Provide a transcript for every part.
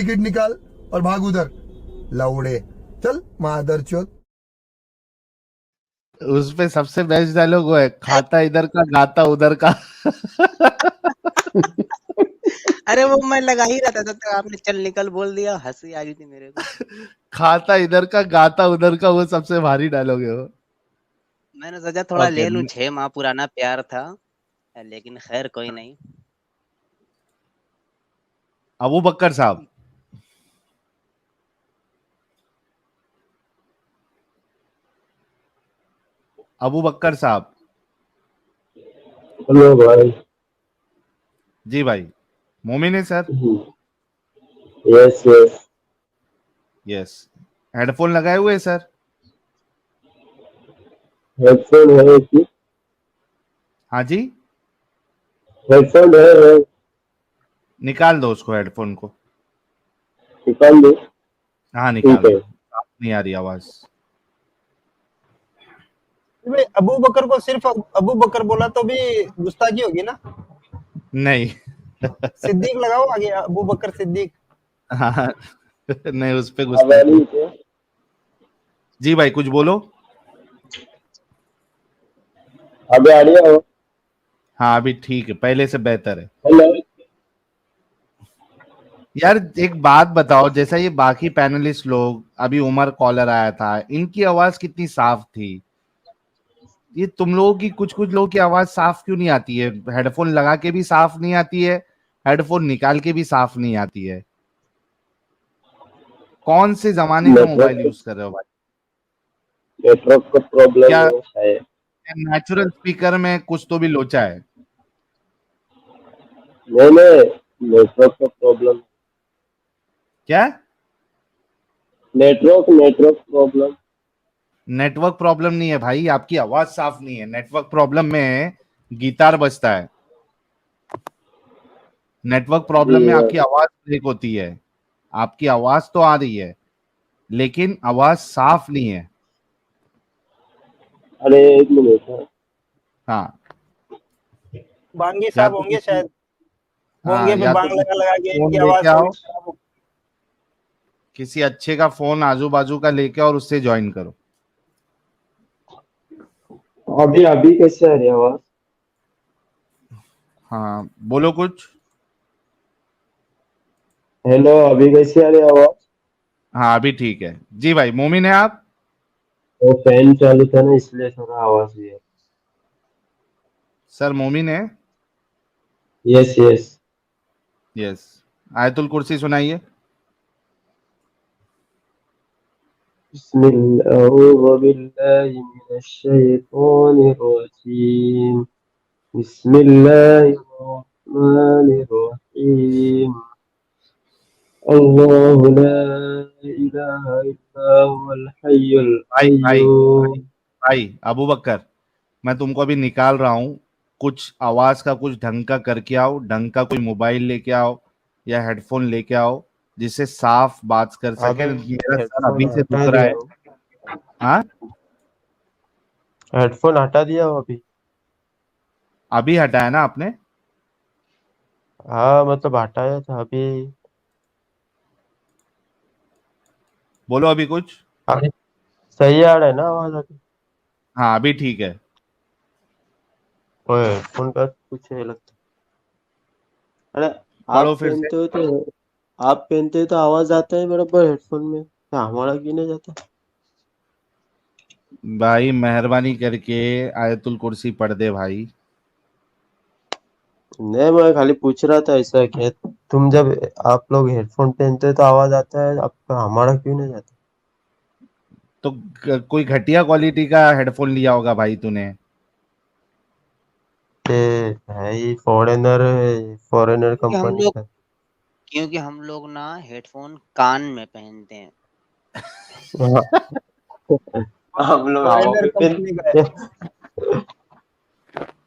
Ticket निकाल और भाग उधर लौड़े। चल मादर चोद। उस पे सबसे बेस्ट डायलॉग वो है, खाता इधर का गाता उधर का। अरे वो मैं लगा ही रहा था तब तक आपने चल निकल बोल दिया, हंसी आ गई थी मेरे को। खाता इधर का गाता उधर का, वो सबसे भारी डायलॉग है वो। मैंने सोचा थोड़ा ओके, ले लूं, 6 माह पुराना प्यार था, लेकिन खैर कोई नहीं। अबू बकर साहब। अबू बकर साहब। हेलो भाई। जी भाई। मोमिन है sir. Yes yes. Yes. Headphone लगाए हुए सर। हेडफोन है कि? हाँ जी। हेडफोन है। निकाल दो उसको, हेडफोन को। निकाल दो। हाँ ठीक निकाल है। दो, आप नहीं आ रही आवाज। भाई अबू बकर को सिर्फ अबू बकर बोला तो भी गुस्ताखी होगी ना। नहीं। सिद्दीक लगाओ आगे, अबू बकर सिद्दीक। हाँ। नहीं, उस पे अब आ गुस्ताखी। रही है? जी भाई कुछ बोलो। अब आ रही है? हाँ अभी ठीक है, पहले से बेहतर है। हेलो। यार एक बात बताओ, जैसा ये बाकी पैनलिस्ट लोग, अभी उमर कॉलर आया था, इनकी आवाज कितनी साफ थी। ये तुम लोगों की, कुछ कुछ लोगों की आवाज साफ क्यों नहीं आती है? हेडफोन लगा के भी साफ नहीं आती है, हेडफोन निकाल के भी साफ नहीं आती है। कौन से जमाने का मोबाइल यूज कर रहे हो भाई? नेटवर्क का प्रॉब्लम क्या है शायद। नेचुरल स्पीकर में कुछ तो भी लोचा है? नहीं नहीं, नेटवर्क का प्रॉब्लम। क्या? Network network problem. Network problem नहीं है भाई, आपकी आवाज साफ नहीं है। नेटवर्क प्रॉब्लम में गिटार बजता है, नेटवर्क प्रॉब्लम जी में हाँ। आपकी आवाज ब्रेक होती है। आपकी आवाज तो आ रही है लेकिन आवाज साफ नहीं है। अरे एक मिनट। हाँ। हाँ। बांगी या साहब तो होंगे किसी, शायद, हाँ बोंगे पे या तो बांग लगा किसी लगा के फोन इनकी लेके आवाज आओ, थोड़ी खराब हो। किसी अच्छे का फोन आजू बाजू का लेके और उससे ज्वाइन करो। अभी अभी कैसे आ रही है आवाज? हाँ बोलो कुछ। हेलो, अभी कैसे आ रही है आवाज? हाँ अभी ठीक है। जी भाई, मोमिन है आप? वो फैन चालू था ना, इसलिए थोड़ा आवाज भी है। सर मोमिन है? Yes yes. यस। आयतुल कुर्सी सुनाइए। अऊज़ु बिल्लाहि मिनश शैतानिर रजीम। बिस्मिल्लाहिर रहमानिर रहीम। अल्लाहु ला इलाहा इल्ला हुवल हय्युल भाई भाई कय्यूम। भाई अबू बकर, मैं तुमको अभी निकाल रहा हूँ। कुछ आवाज का कुछ ढंग का करके आओ, ढंग का कोई मोबाइल लेके आओ या हेडफोन लेके आओ, जिससे साफ बात कर सके। अभी मेरा सर हेडफोन अभी से हटा दुख रहा दिया है। हो। हाँ हेडफोन हटा दिया हो अभी। अभी हटाया ना आपने? हाँ मतलब हटाया था अभी। बोलो अभी कुछ। अभी सही आ रहा है ना आवाज अभी? हाँ अभी ठीक है। ओए हेडफोन का कुछ है लगता। अरे पढ़ो फिर से। आप पहनते हो तो आवाज आता है बराबर हेडफोन में, तो हमारा क्यों नहीं जाता? भाई मेहरबानी करके आयतुल कुर्सी पढ़ दे भाई। नहीं, मैं खाली पूछ रहा था ऐसा कि तुम जब आप लोग हेडफोन पहनते हो तो आवाज आता है, अब तो हमारा क्यों नहीं जाता? तो कोई घटिया क्वालिटी का हेडफोन लिया होगा भाई तूने। ये भाई फॉरेनर है, फॉरेनर कि हम कंपनी लोग का। क्योंकि हम लोग ना हेडफोन कान में पहनते हैं। हाँ, हम लोग हवा फॉरेनर में कंपनी का है। पहनते हैं।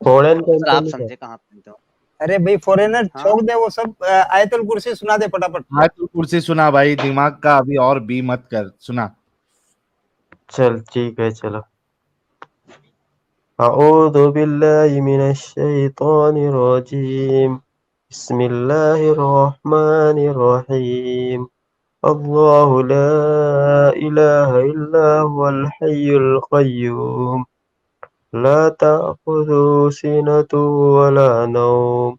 फॉरेन सर आप कंपनी का। समझे कहाँ पहनते हो? अरे भाई फॉरेनर हाँ छोड़ दे वो सब, आयतुल कुर्सी सुना दे फटाफट। आयतुल कुर्सी सुना भाई, दिमाग का अभी और बी मत कर, सुना। चल ठीक है चलो। अऊज़ु बिल्लाहि मिनश शैतानिर रजीम। बिस्मिल्लाहिर रहमानिर रहीम अल्लाहु ला इलाहा इल्ला हुवल हय्युल कय्यूम ला ta'khudhuhu sinatun wa la nawm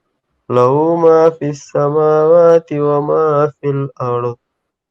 lahu ma fis samawati wa ma fil ardh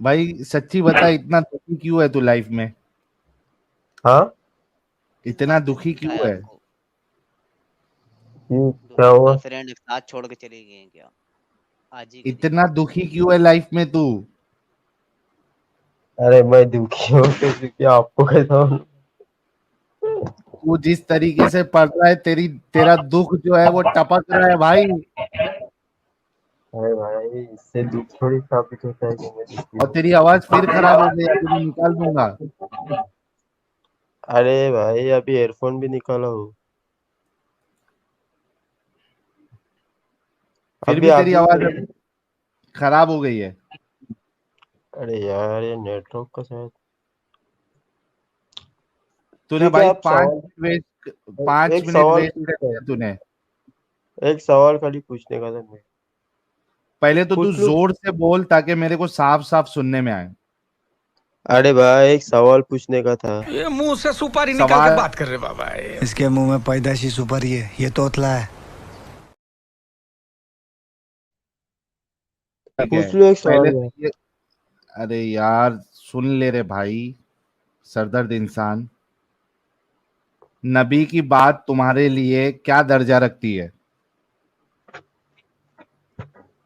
भाई सच्ची बता, इतना दुखी क्यों है तू लाइफ में? हाँ इतना दुखी क्या है क्यों है? आपको? क्यों क्या हुआ? गर्लफ्रेंड एक साथ छोड़ के चली गई हैं क्या आज ही के दिन? इतना दुखी क्यों है लाइफ में तू? अरे मैं दुखी हूँ तो दुखी आपको कैसा हूँ? तू जिस तरीके से पढ़ रहा है, तेरा दुख जो है वो टपक रहा है भाई। अरे भाई इससे दुख थोड़ी साबित होता है कि मैं दुखी और हूँ। तेरी आवाज फिर खराब हो गई, अभी मैं निकाल दूंगा। अरे भाई अभी एयरफोन भी निकाला हूँ। फिर अभी भी आप तेरी भी आवाज खराब हो गई है। अरे यार ये नेटवर्क का शायद। तूने ठीक है भाई आप सवाल पांच एक मिनट सवाल वेस्ट कर पूछता दिया हूँ। तूने। एक सवाल खाली पूछने का था मैं। पहले तो तू पूछ लूँ? जोर से बोल ताकि मेरे को साफ साफ सुनने में आए। अरे भाई एक सवाल पूछने का था। ये मुंह से सुपारी निकाल के सवाल बात कर रहे बाबा ये। इसके मुंह में पैदाशी सुपारी है, ये तोतला है। ठीक है। पूछ लो एक पहले सवाल में। तो ये, अरे यार सुन ले रे भाई, सरदर्द इंसान। नबी की बात तुम्हारे लिए क्या दर्जा रखती है?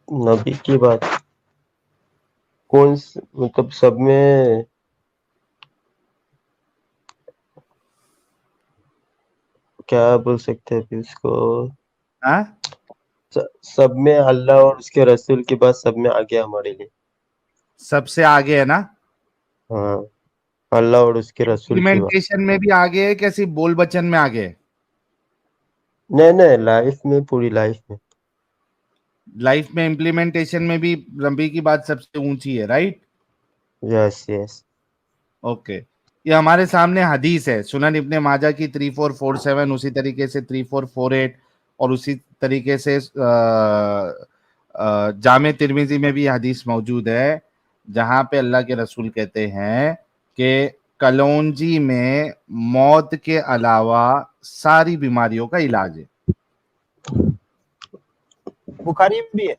नबी की बात मतलब सब में क्या बोल सकते हैं अभी उसको? हाँ, सब में अल्लाह और उसके रसूल की बात सब में आ गया हमारे लिए। सबसे आगे है ना? हाँ अल्लाह और उसके रसूल की बात। इम्प्लीमेंटेशन में भी आगे है, कैसी बोल बचन में आगे है? नहीं नहीं लाइफ में पूरी लाइफ में। लाइफ में इम्प्लीमेंटेशन में भी नबी की बात सबसे ऊंची है, राइट? Yes yes. ओके, ये हमारे सामने हदीस है, सुनन इब्ने माजा की 3447, उसी तरीके से 3448, और उसी तरीके से जामे तिरमिजी में भी हदीस मौजूद है, जहां पे अल्लाह के रसूल कहते हैं कि कलौंजी में मौत के अलावा सारी बीमारियों का इलाज है। बुखारी भी है।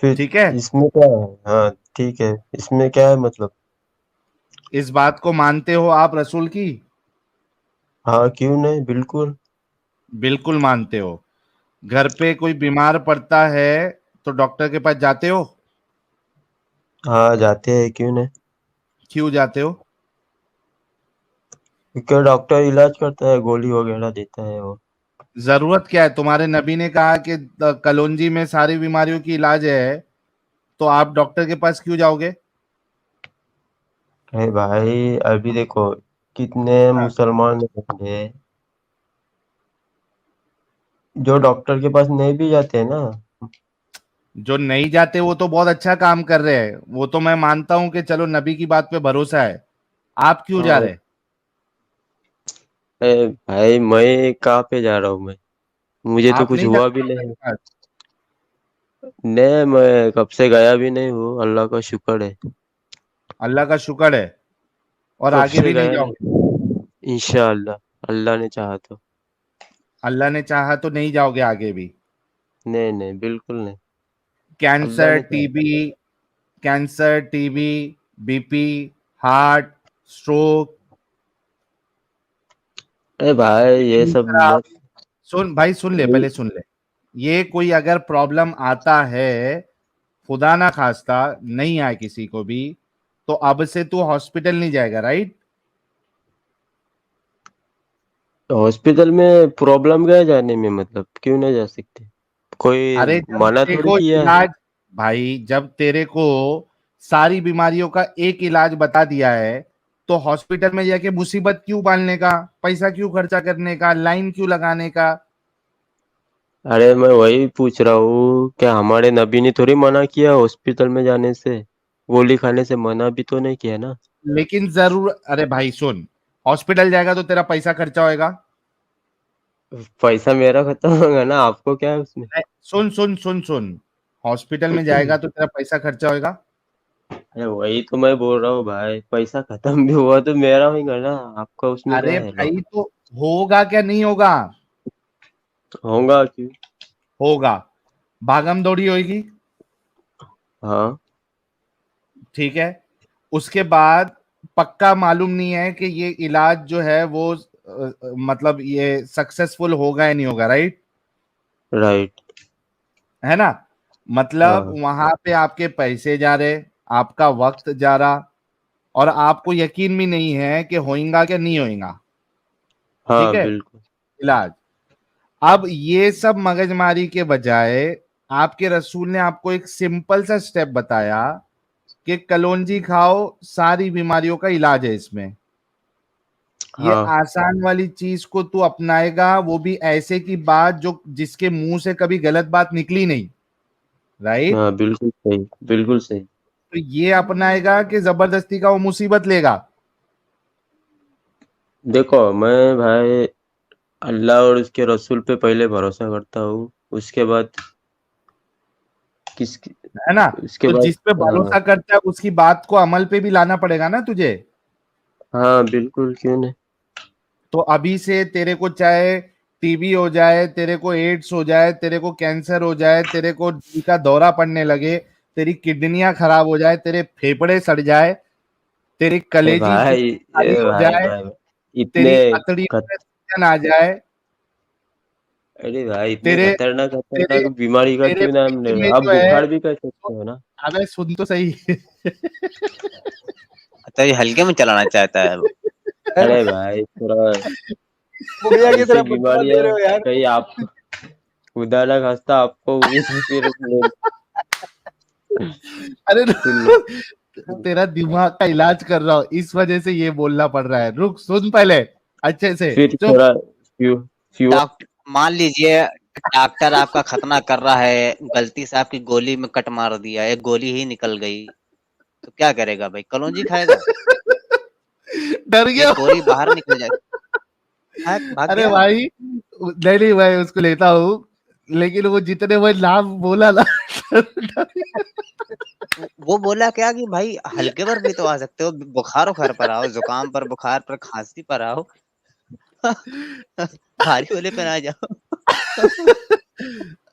फिर ठीक है, इसमें क्या है? हाँ ठीक है इसमें क्या है मतलब? इस बात को मानते हो आप रसूल की? हाँ क्यों नहीं बिल्कुल। बिल्कुल मानते हो। घर पे कोई बीमार पड़ता है तो डॉक्टर के पास जाते हो? हाँ जाते हैं क्यों नहीं। क्यों जाते हो? क्योंकि डॉक्टर इलाज करता है गोली वगैरह देता है वो। जरूरत क्या है? तुम्हारे नबी ने कहा कि कलौंजी में सारी बीमारियों की इलाज है, तो आप डॉक्टर के पास क्यों जाओगे? अरे भाई अभी देखो कितने हाँ। मुसलमान हैं जो डॉक्टर के पास नहीं भी जाते हैं ना। जो नहीं जाते वो तो बहुत अच्छा काम कर रहे हैं, वो तो मैं मानता हूं कि चलो नबी की बात पे भरोसा है। आप क्यों जा रहे? अरे भाई मैं कहाँ पे जा रहा हूँ मैं? मुझे तो आप कुछ नहीं जा हुआ भी रहे डॉक्टर नहीं। के पास? नहीं मैं कब से गया भी नहीं हूँ अल्लाह का शुक्र है। अल्लाह का शुक्र है, और कब आगे से भी नहीं गया जाओगे? नहीं इंशाअल्लाह अल्लाह ने चाहा तो। अल्लाह ने चाहा तो नहीं जाओगे आगे भी? नहीं नहीं बिल्कुल नहीं। अल्लाह कैंसर, ने चाहा। TB, cancer, TB, BP, heart, stroke, अरे भाई ये सब खराब। मत। सुन भाई, सुन ले, पहले सुन ले। ये कोई अगर प्रॉब्लम आता है, खुदा ना खास्ता नहीं आए किसी को भी, तो अब से तू हॉस्पिटल नहीं जाएगा, राइट? हॉस्पिटल में प्रॉब्लम क्या है जाने में, मतलब क्यों नहीं जा सकते? कोई अरे जब मना तेरे थोड़ी को किया है। इलाज, भाई जब तेरे को सारी बीमारियों का एक इलाज बता दिया है, तो हॉस्पिटल में जाके मुसीबत क्यों पालने का, पैसा क्यों खर्चा करने का, लाइन क्यों लगाने का? अरे मैं वही पूछ रहा हूँ कि हमारे नबी ने थोड़ी मना किया हॉस्पिटल में जाने से, गोली खाने से मना भी तो नहीं किया ना। लेकिन जरूर, अरे भाई सुन, हॉस्पिटल जाएगा तो तेरा पैसा खर्चा होएगा। पैसा मेरा खत्म होगा ना, आपको क्या है उसमें? सुन सुन सुन सुन, हॉस्पिटल में जाएगा तो तेरा पैसा खर्चा होएगा। अरे वही तो मैं बोल रहा हूँ भाई, पैसा खत्म भी हुआ तो मेरा होगा ना, आपका उसमें क्या अरे है? लो भाई तो होगा क्या नहीं होगा? होगा क्यों? होगा, भागम दौड़ी होगी, हाँ ठीक है। उसके बाद पक्का मालूम नहीं है कि ये इलाज जो है वो मतलब ये सक्सेसफुल होगा या नहीं होगा, राइट? राइट। है ना? मतलब हाँ वहां पे आपके पैसे जा रहे, आपका वक्त जा रहा, और आपको यकीन भी नहीं है कि होएगा क्या नहीं होएगा, ठीक हाँ है, बिल्कुल। इलाज। अब ये सब मगजमारी के बजाय आपके रसूल ने आपको एक सिंपल सा स्टेप बताया कि कलौंजी खाओ, सारी बीमारियों का इलाज है इसमें। ये हाँ आसान वाली चीज को तू अपनाएगा, वो भी ऐसे की बात जो जिसके मुंह से कभी गलत बात निकली नहीं, राइट? हाँ बिल्कुल सही, बिल्कुल सही। तो ये अपनाएगा कि जबरदस्ती का वो मुसीबत लेगा? देखो मैं भाई अल्लाह और उसके रसूल पे पहले भरोसा करता हूँ, उसके बाद किस है ना? उसके तो बाद जिस पे भरोसा करता है उसकी बात को अमल पे भी लाना पड़ेगा ना तुझे। हाँ बिल्कुल, क्यों नहीं। तो अभी से तेरे को चाहे टीबी हो जाए, तेरे को एड्स हो जाए, तेरे को कैंसर हो जाए, तेरे को दिल का दौरा पड़ने लगे, तेरी किडनियां खराब हो जाए, तेरे फेफड़े सड़ जाए, तेरी कलेजी खाली हो जाए, भाई इतने तेरी अतड़ियों खत, में सूजन आ जाए, अरे भाई इतने तेरे खतरनाक तेरे खतरनाक बीमारी का तेरे क्यों नाम ले पेट रहे में हो? आप जो है, बुखार भी कर तो सकते हो ना। अबे सुन तो सही। तो ये हल्के में चलाना चाहता है वो। अरे भाई थोड़ा बुढ़िया की ऐसे तरह बदला दे बीमारियां रहे हो यार। कहीं आप खुदा ना खास्ता आपको हुई तो फिर अरे सुन लो। तेरा दिमाग का इलाज कर रहा हूँ, इस वजह से ये बोलना पड़ रहा है। रुक, सुन पहले अच्छे से, फिर चुप। थोड़ा फ्यू डॉक्टर मान लीजिए डॉक्टर आपका खतना कर रहा है, गलती से आपकी गोली में कट मार दिया, एक गोली ही निकल गई, तो क्या करेगा भाई? कलौंजी खाएगा? डर गया। एक गोली बाहर निकल जाए, भाग अरे गया। भाई नहीं नहीं, मैं उसको लेता हूँ, लेकिन वो जितने वो नाम बोला ना, वो बोला क्या कि भाई हल्के पर भी तो आ सकते हो, बुखार उखार पर आओ, जुकाम पर, बुखार पर, खांसी पर आओ, भारी वाले पे ना जाओ।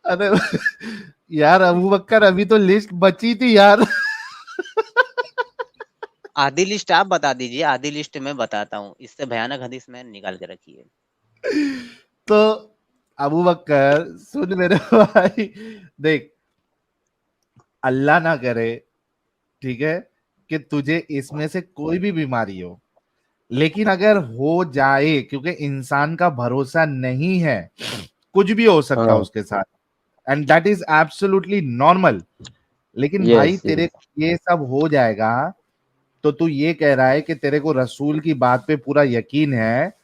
अरे यार अबू बकर, अभी तो लिस्ट बची थी यार। आधी लिस्ट आप बता दीजिए, आधी लिस्ट मैं बताता हूँ, इससे भयानक हदीस में निकाल के रखिए। तो अबू बकर सुन मेरे भाई, देख, अल्लाह ना करे, ठीक है, कि तुझे इसमें से कोई भी बीमारी हो, लेकिन अगर हो जाए, क्योंकि इंसान का भरोसा नहीं है, कुछ भी हो सकता है हाँ उसके साथ, and that is absolutely normal. लेकिन भाई यस तेरे यस। को ये सब हो जाएगा, तो तू ये कह रहा है कि तेरे को रसूल की बात पे पूरा यकीन है,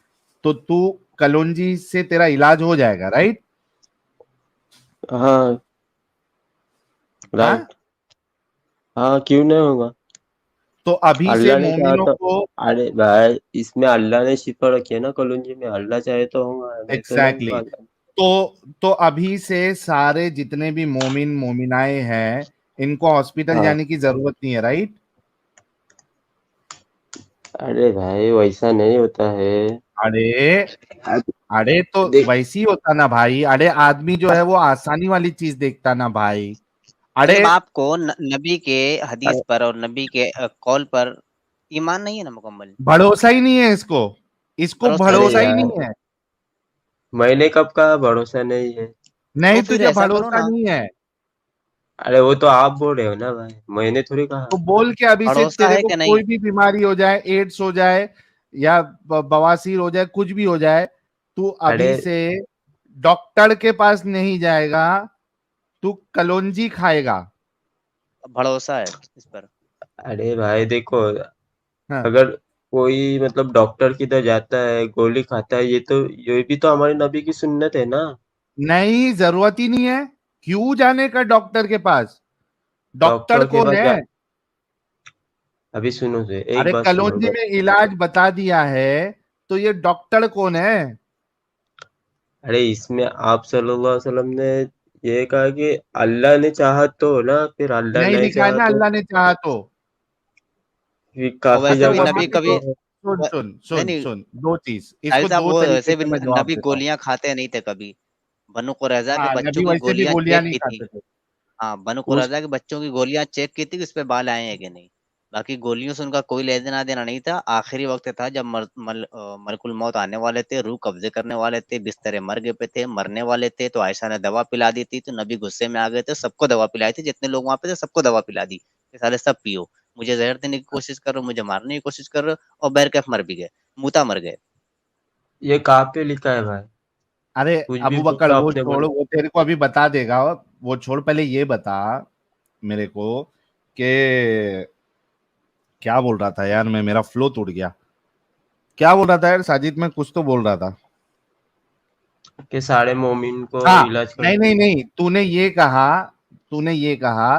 तो तू कलौंजी से तेरा इलाज हो जाएगा, राइट? हाँ हाँ, राइट। हाँ क्यों नहीं होगा? तो अभी से अल्लाह ने चाहा मोमिनों तो, को, अरे भाई इसमें अल्लाह ने शिफा रखी है ना कलौंजी में, अल्लाह चाहे तो होगा, नहीं तो नहीं एग्जैक्टली होगा। exactly. तो अभी से सारे जितने भी मोमिन मोमिनाएं हैं, इनको हॉस्पिटल हाँ जाने की जरूरत नहीं है, राइट? अरे भाई वैसा नहीं होता है। अरे, अब अरे तो देख, वैसी होता ना भाई, अरे आदमी जो है वो आसानी वाली चीज देखता ना भाई। अरे मतलब आपको नबी के हदीस अरे पर और नबी के कॉल पर ईमान नहीं है ना मुकम्मल? भरोसा ही नहीं है इसको, इसको भरोसा ही अरे भरोसा नहीं ही है, यार नहीं है। मैंने कब कहा भरोसा नहीं है? तो नहीं, फिर तुझे ऐसा करो भरोसा ना, नहीं है, अरे वो तो आप बोल रहे हो ना भाई, मैंने थोड़ी कहा। तो बोल के अभी से भरोसा तेरे है को कि नहीं? कोई भी बीमारी हो जाए, एड्स हो जाए या बवासीर हो जाए, कुछ भी हो जाए, तू अभी अरे से डॉक्टर के पास नहीं जाएगा, तू कलौंजी खाएगा। भरोसा है इस पर। अरे भाई देखो, हाँ, अगर कोई मतलब डॉक्टर की तरह जाता है, गोली खाता है, ये भी तो हमारे नबी की सुन्नत है ना। नहीं, जरूरत ही नहीं है। क्यों जाने का डॉक्टर के पास? डॉक्टर डॉक्टर के कौन पास है? जा अभी सुनो से एक अरे बात सुनो कलौंजी में इलाज बता दिया है, तो ये डॉक्टर कौन है? अरे इसमें आप सल्लल्लाहु अलैहि वसल्लम ने ये कहा कि अल्लाह ने चाहा तो ना, फिर अल्लाह नहीं नहीं लिखा है चाहा ना तो अल्लाह ने चाहा तो। फिर और काफी वैसे मतलब भी जगह वहां नबी पे कभी तो पे सुन व- सुन नहीं सुन नहीं सुन, दो चीज, साहिल इसको साहब, दो वो तरीके वैसे भी से मैं जवाब नबी देता हूँ। गोलियां खाते नहीं थे कभी। बनु कुरैजा के हाँ, बच्चों नबी की वैसे भी गोलियां गोलियां चेक नहीं की थी। खाते थे। हाँ, बनु उस कुरैजा के बच्चों की गोलियां चेक की थी कि उस पे बाल आए हैं कि नहीं। बाकी गोलियों से उनका कोई लेना देना नहीं था। आखिरी वक्त था जब मलकुल मौत आने वाले थे, रूह कब्जे करने वाले थे, बिस्तरे मर्गे पे थे, मरने वाले थे, तो आयशा ने दवा पिला दी थी। तो नबी गुस्से में आ गए थे, सबको दवा पिलाई थी, जितने लोग वहां पे थे सबको दवा पिला दी कि साले सब पियो। मुझे जहर देने की कोशिश कर रहे हो, मुझे मारने की कोशिश कर रहे हो, और बैरकैफ मर भी गए, मूता मर गए। ये कहाँ पे लिखा है भाई? अरे कुछ भी अबू बोल बकर रहे हो वो आपने छोड़, बोले। वो तेरे को अभी बता देगा। वो छोड़, पहले ये बता मेरे को कि क्या बोल रहा था यार मैं, मेरा फ्लो टूट गया। क्या बोल रहा था यार साजिद? मैं कुछ तो बोल रहा था। कि सारे मोमिन को हाँ, इलाज कर नहीं नहीं नहीं, तूने ये कहा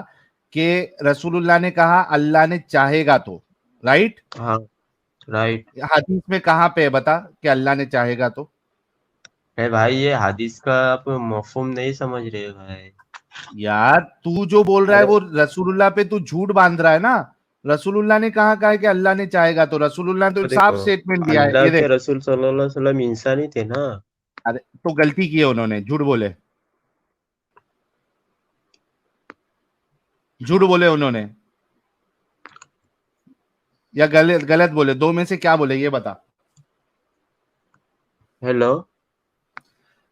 कि रसूलुल्लाह ने कहा अल्लाह ने चाहेगा तो, राइट? हाँ राइट। हदीस में कहाँ पे है बता कि अल्लाह ने चाहेगा तो? है भाई, ये हदीस का आप मफहूम नहीं समझ रहे भाई। यार तू जो बोल रहा है अरे वो रसूलुल्लाह पे तू झूठ बांध रहा है ना। रसूलुल्लाह ने कहा है कि अल्लाह ने चाहेगा तो? रसूलुल्लाह ने तो देखो, साफ स्टेटमेंट दिया है, अल्लाह ये के देख। रसूल सल्लल्लाहु अलैहि वसल्लम इंसान ही थे ना। अरे तो गलती की है उन्होंने, झूठ बोले, झूठ बोले उन्होंने, या गलत गलत बोले? दो में से क्या बोले ये बता। हेलो।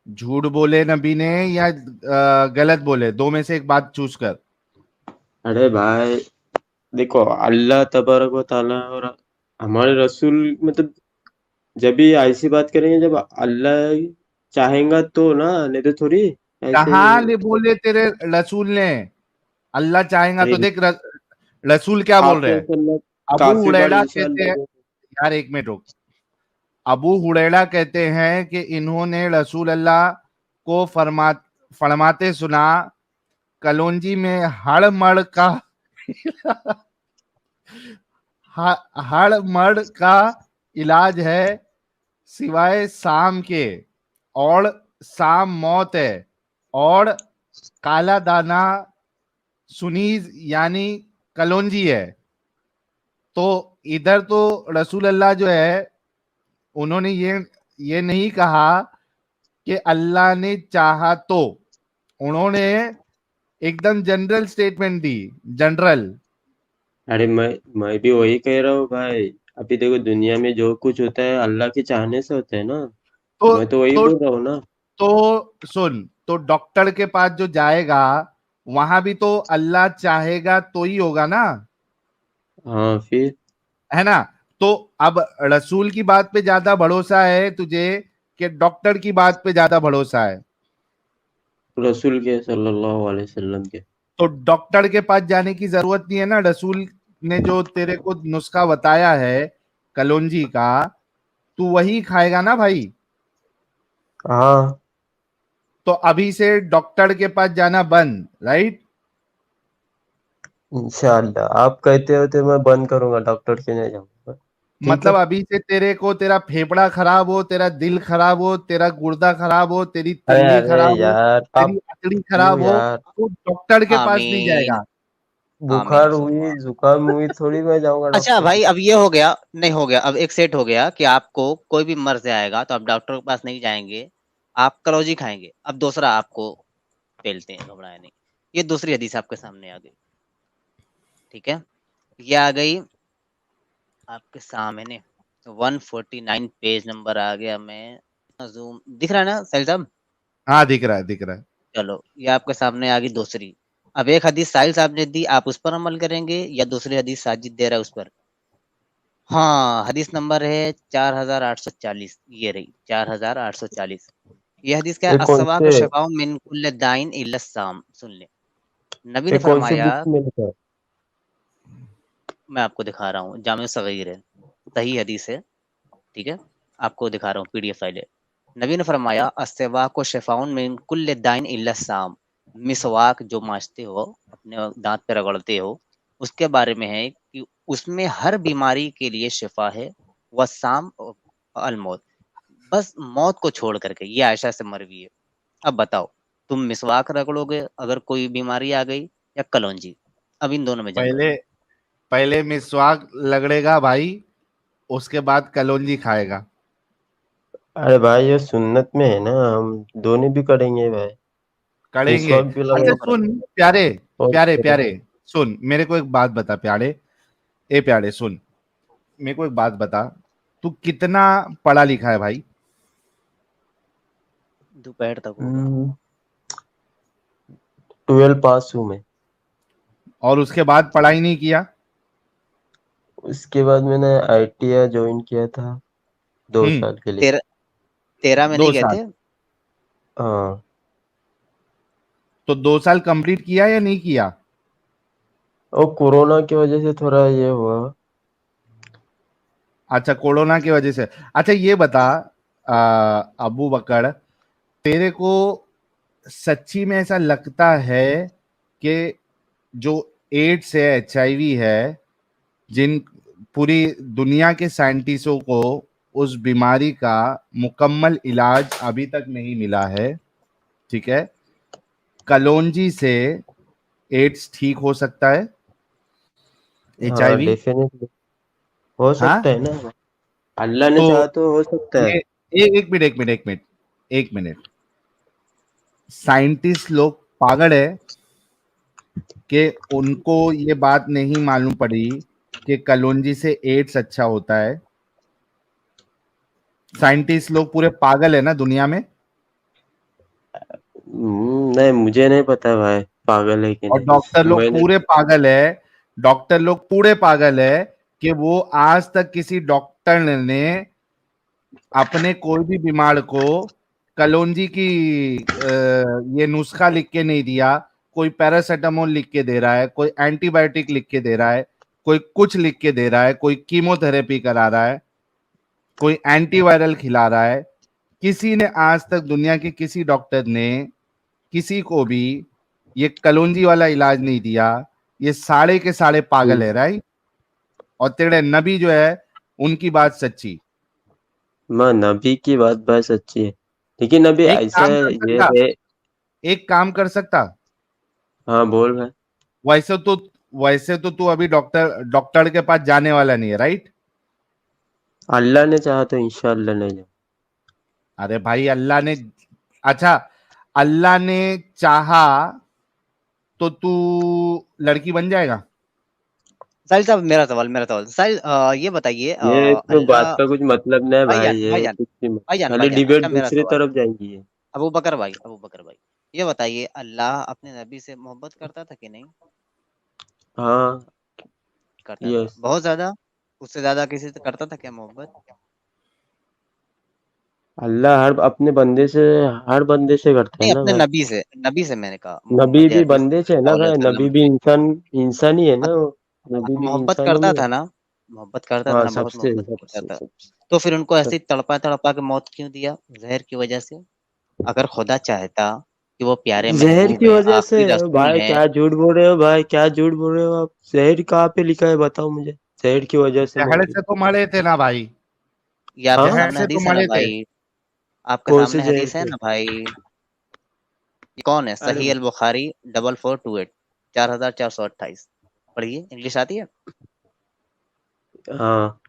झूठ बोले नबी ने या गलत बोले? दो में से एक बात चूज कर। अरे भाई देखो, अल्लाह तबारक व ताला और हमारे रसूल मतलब जब भी ऐसी बात करेंगे जब अल्लाह चाहेगा तो ना, नहीं तो थोड़ी ऐसे। कहाँ ले बोले तेरे रसूल ने अल्लाह चाहेगा अरे तो? देख रसूल क्या बोल रहे काफिर हैं। सल्लत अबू काफी बार हुरैरा कहते हैं, इंशाअल्लाह। यार एक मिनट रुक। अबू हुरैरा कहते हैं कि इन्होंने रसूल अल्लाह को फरमाते सुना, कलौंजी में हड़मड़ का हड़मड़ का इलाज है सिवाय शाम के, और शाम मौत है, और काला दाना सुनीज यानी कलौंजी है। तो इधर तो रसूल अल्लाह जो है उन्होंने ये नहीं कहा कि अल्लाह ने चाहा तो। उन्होंने एकदम जनरल स्टेटमेंट दी, जनरल। अरे मैं भी वही कह रहा हूँ भाई। अभी देखो, दुनिया में जो कुछ होता है अल्लाह के चाहने से होता है ना। तो मैं तो वही तो बोल रहा हूँ ना। तो सुन, तो डॉक्टर के पास जो जाएगा वहां भी तो अल्लाह चाहेगा तो ही होगा ना, हाँ फिर है ना? तो अब रसूल की बात पे ज्यादा भरोसा है तुझे कि डॉक्टर की बात पे ज्यादा भरोसा है? रसूल के सल्लल्लाहु अलैहि वसल्लम के। तो डॉक्टर के पास जाने की जरूरत नहीं है ना। रसूल ने जो तेरे को नुस्खा बताया है कलौंजी का, तू वही खाएगा ना भाई। हाँ तो अभी से डॉक्टर के पास जाना बंद, राइट? इंशाअल्लाह, आप कहते हो तो मैं बंद करूंगा, डॉक्टर के नहीं जाऊंगा। ठीक मतलब है। अभी से तेरे को तेरा फेफड़ा खराब हो, तेरा दिल खराब हो, तेरा गुर्दा खराब हो, तेरी अरे तल्ली अरे खराब हो, यार, तेरी आप अतड़ी क्यों खराब हो, यार? तो डॉक्टर के पास नहीं आमीन। जाएगा। आमीन बुखार सुम्मा हुई, आमीन। जुकाम हुई, थोड़ी मैं जाऊंगा अच्छा डॉक्टर के भाई, पास। अब ये हो गया, नहीं हो गया, अब एक सेट हो गया कि आपको कोई भी मर्ज आएगा तो आप डॉक्टर के पास नहीं जाएंगे, आप कलौजी खाएंगे। अब दूसरा आपको पेलते हैं, घबराए नहीं। ये दूसरी हदीस आपके सामने आ गई, ठीक है? ये आ गई आपके सामने, 149 पेज नंबर आ गया। मैं जूम दिख रहा है ना साहिल साहब? हाँ दिख रहा है, दिख रहा है। चलो, ये आपके सामने आ गई दूसरी। अब एक हदीस साहिल साहब ने दी, आप उस पर अमल करेंगे या दूसरी हदीस साजिद दे रहा है उस पर? हाँ, हदीस नंबर है 4840, ये रही 4840। ये हदीस क्या है, ये कौन अस्सवाक से शिफाउन मिन कुल्li दाइन इल्ला साम। सुन ले, नबी ये ने कौन सी फरमाया, बुक में लिखा है? मैं आपको दिखा रहा हूँ, जामे सगीर है, सही हदीस है, ठीक है, आपको दिखा रहा हूँ, पीडीएफ फाइल है। नबी ने फरमाया, अस्सवाक शिफाउन मिन कुल्li दाइन इल्ला साम। मिसवाक जो मांजते हो, अपने दांत पे रगड़ते हो, उसके बारे में है कि उसमें हर बीमारी के लिए शिफा है, वसाम अल मौत, बस मौत को छोड़ करके। ये आयशा से मरवी है। अब बताओ, तुम मिसवाक रगड़ोगे अगर कोई बीमारी आ गई, या कलौंजी? अब इन दोनों में जंग पहले करो। पहले मिसवाक लगड़ेगा भाई, उसके बाद कलौंजी खाएगा। अरे भाई ये सुन्नत में है ना, हम दोनों भी करेंगे भाई। करेंगे। मिसवाक भी हम अच्छा दोनों लगाएंगे सुन, करेंगे। प्यारे और प्यारे प्यारे, करेंगे। सुन मेरे को एक बात बता प्यारे, ए प्यारे सुन, मेरे को एक बात बता, तू कितना पढ़ा लिखा है भाई? दोपहर तक होगा। 12 पास हूँ मैं। और उसके बाद पढ़ाई नहीं किया? उसके बाद मैंने ITI ज्वाइन किया था 2 साल के लिए। तेरह 13 में नहीं दो गए साल थे? हाँ, तो 2 साल कंप्लीट किया या नहीं किया? और कोरोना की वजह से थोड़ा ये हुआ। अच्छा, कोरोना की वजह से। अच्छा ये बता, अबू बकर, तेरे को सच्ची में ऐसा लगता है कि जो एड्स है, HIV है, जिन पूरी दुनिया के साइंटिस्टों को उस बीमारी का मुकम्मल इलाज अभी तक नहीं मिला है, ठीक है, कलौंजी से एड्स ठीक हो सकता है? हाँ HIV? डेफिनेटली हो हाँ, सकता है ना, अल्लाह ने तो चाहा तो हो सकता है। ये एक मिनट एक मिनट एक मिनट एक मिनट, साइंटिस्ट लोग पागल है कि उनको ये बात नहीं मालूम पड़ी कि कलौंजी से एड्स अच्छा होता है? साइंटिस्ट लोग पूरे पागल है ना दुनिया में? नहीं मुझे नहीं पता भाई, पागल है कि और डॉक्टर नहीं लोग मैंने। पूरे पागल है, डॉक्टर लोग पूरे पागल है कि वो आज तक किसी डॉक्टर ने अपने कोई भी बीमार को कलौंजी की ये नुस्खा लिख के नहीं दिया। कोई पैरासिटामोल लिख के दे रहा है, कोई एंटीबायोटिक लिख के दे रहा है, कोई कुछ लिख के दे रहा है, कोई कीमोथेरेपी करा रहा है, कोई एंटीवायरल खिला रहा है। किसी ने आज तक दुनिया के किसी डॉक्टर ने किसी को भी ये कलौंजी वाला इलाज नहीं दिया। ये सारे के सारे पागल है, राइट? और तेरे नबी जो है, उनकी बात सच्ची। माँ नबी की बात भाई सच्ची है, लेकिन अभी एक ऐसा काम कर ये सकता, है। एक काम कर सकता, हाँ बोल भाई। वैसे तो वैसे तो तू अभी डॉक्टर डॉक्टर के पास जाने वाला नहीं है, राइट? अल्लाह ने चाहा तो इंशाअल्लाह नहीं जाऊँ। अरे भाई अल्लाह ने, अच्छा, अल्लाह ने चाहा तो तू लड़की बन जाएगा? साहिल साहब, मेरा सवाल साहिल, ये बताइए, ये तो बात अल्लाह, का कुछ मतलब नहीं भाई, भाईजान ये भाईजान कुछ भी खाली भाईजान, डिबेट अच्छा मेरा दूसरी सवाल, तरफ जाएंगी ये। अबू बकर भाई, ये बताइए, अल्लाह अपने नबी से मोहब्बत करता था कि नहीं? हाँ। करता था, यस। बहुत ज्यादा, उससे ज्यादा किसी से करता था क्या मोहब्बत? अल्लाह हर बंदे से करता है नहीं, ना अपने भाई। नबी से मैंने कहा, नबी मोहम्मद भी अरबी बंदे से है ना सल्लल्लाहु अलैहि भाई, वसल्लम नबी से। भी इंसान ही है हाँ ना तो, वो। नबी भी मोहब्बत इंसान करता ही है। था ना, मोहब्बत करता था हाँ ना, बहुत सबसे मोहब्बत करता सबसे था। सबसे तो फिर उनको सब। ऐसे ही तड़पा तड़पा के मौत क्यों दिया, जहर की वजह से? अगर खुदा चाहता कि वो प्यारे जहर महबूब की हैं, वजह से? आखिरी रसूल भाई हैं। क्या झूठ बोल रहे हो भाई, क्या झूठ बोल रहे हो आप? जहर कहाँ पे लिखा है बताओ मुझे, जहर की वजह से जहर मौत हुई। से तो मरे थे ना भाई, ये आपके हाँ। जहर सामने से तो हदीस है ना मरे थे। भाई, आपके कौन से सामने जहर हदीस है से? ना भाई। ये कौन है? अरे सही अल बुखारी 4428, 4428। पढ़िए, इंग्लिश आती है? हाँ।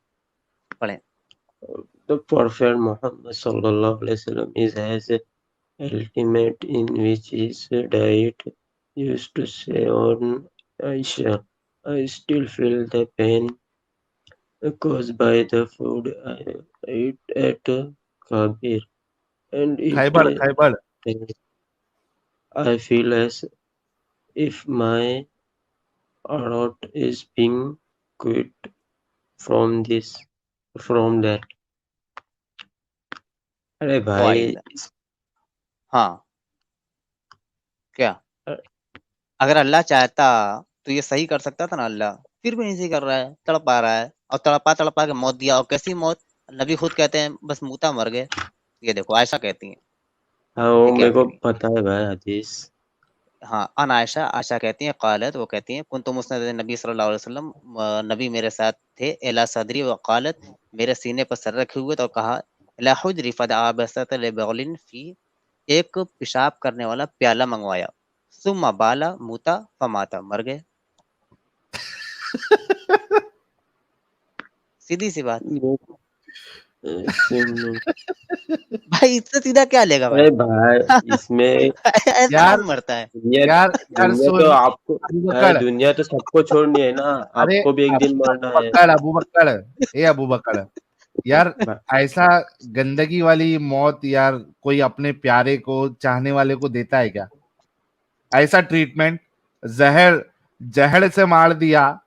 पढ़े। The Prophet Muhammad sallallahu alaihi wasallam is as ultimate in which his diet used to say on Aisha, I still feel the pain caused by the food I ate at Kabir, and Khyber Khyber. I feel as if my heart is being quit from this, from that. अरे भाई while हाँ क्या अ- अगर अल्लाह चाहता तो ये सही कर सकता था ना अल्लाह, फिर भी नहीं सही कर रहा है, तड़पा रहा है और तड़पा के मौत दिया। और कैसी मौत? नबी खुद कहते हैं बस मुता मर गए। ये देखो आयशा कहती हैं। हाँ वो ये क्या मेरे को करें? पता है भाई हदीस। हाँ अन आयशा आयशा कहती हैं कालत वो कहती हैं कुन तो मुस्नद नबी सल्लल्लाहु अलैहि वसल्लम नबी मेरे साथ थे एला सदरी व कालत मेरे सीने पर सर रखे हुए तो कहा ला हुजरी फद आबसत लिबगलिन फी एक पेशाब करने वाला प्याला मंगवाया सुम्मा बाला मुता फमाता मर गए। सीधी सी बात। सुनो भाई इतना सीधा क्या लेगा भाई? अरे भाई इसमें ऐसा यार कौन मरता है? दुनिया यार यार दुनिया तो सुन, आपको अबू भाई बकर, दुनिया तो सबको छोड़नी है ना। अरे आपको भी एक दिन अबू मरना है बकर, अबू बकर, ए अबू बकर, यार भा- ऐसा गंदगी वाली मौत यार कोई अपने प्यारे को चाहने वाले को देता है क्या? ऐसा ट्रीटमेंट, जहर जहर से मार दिया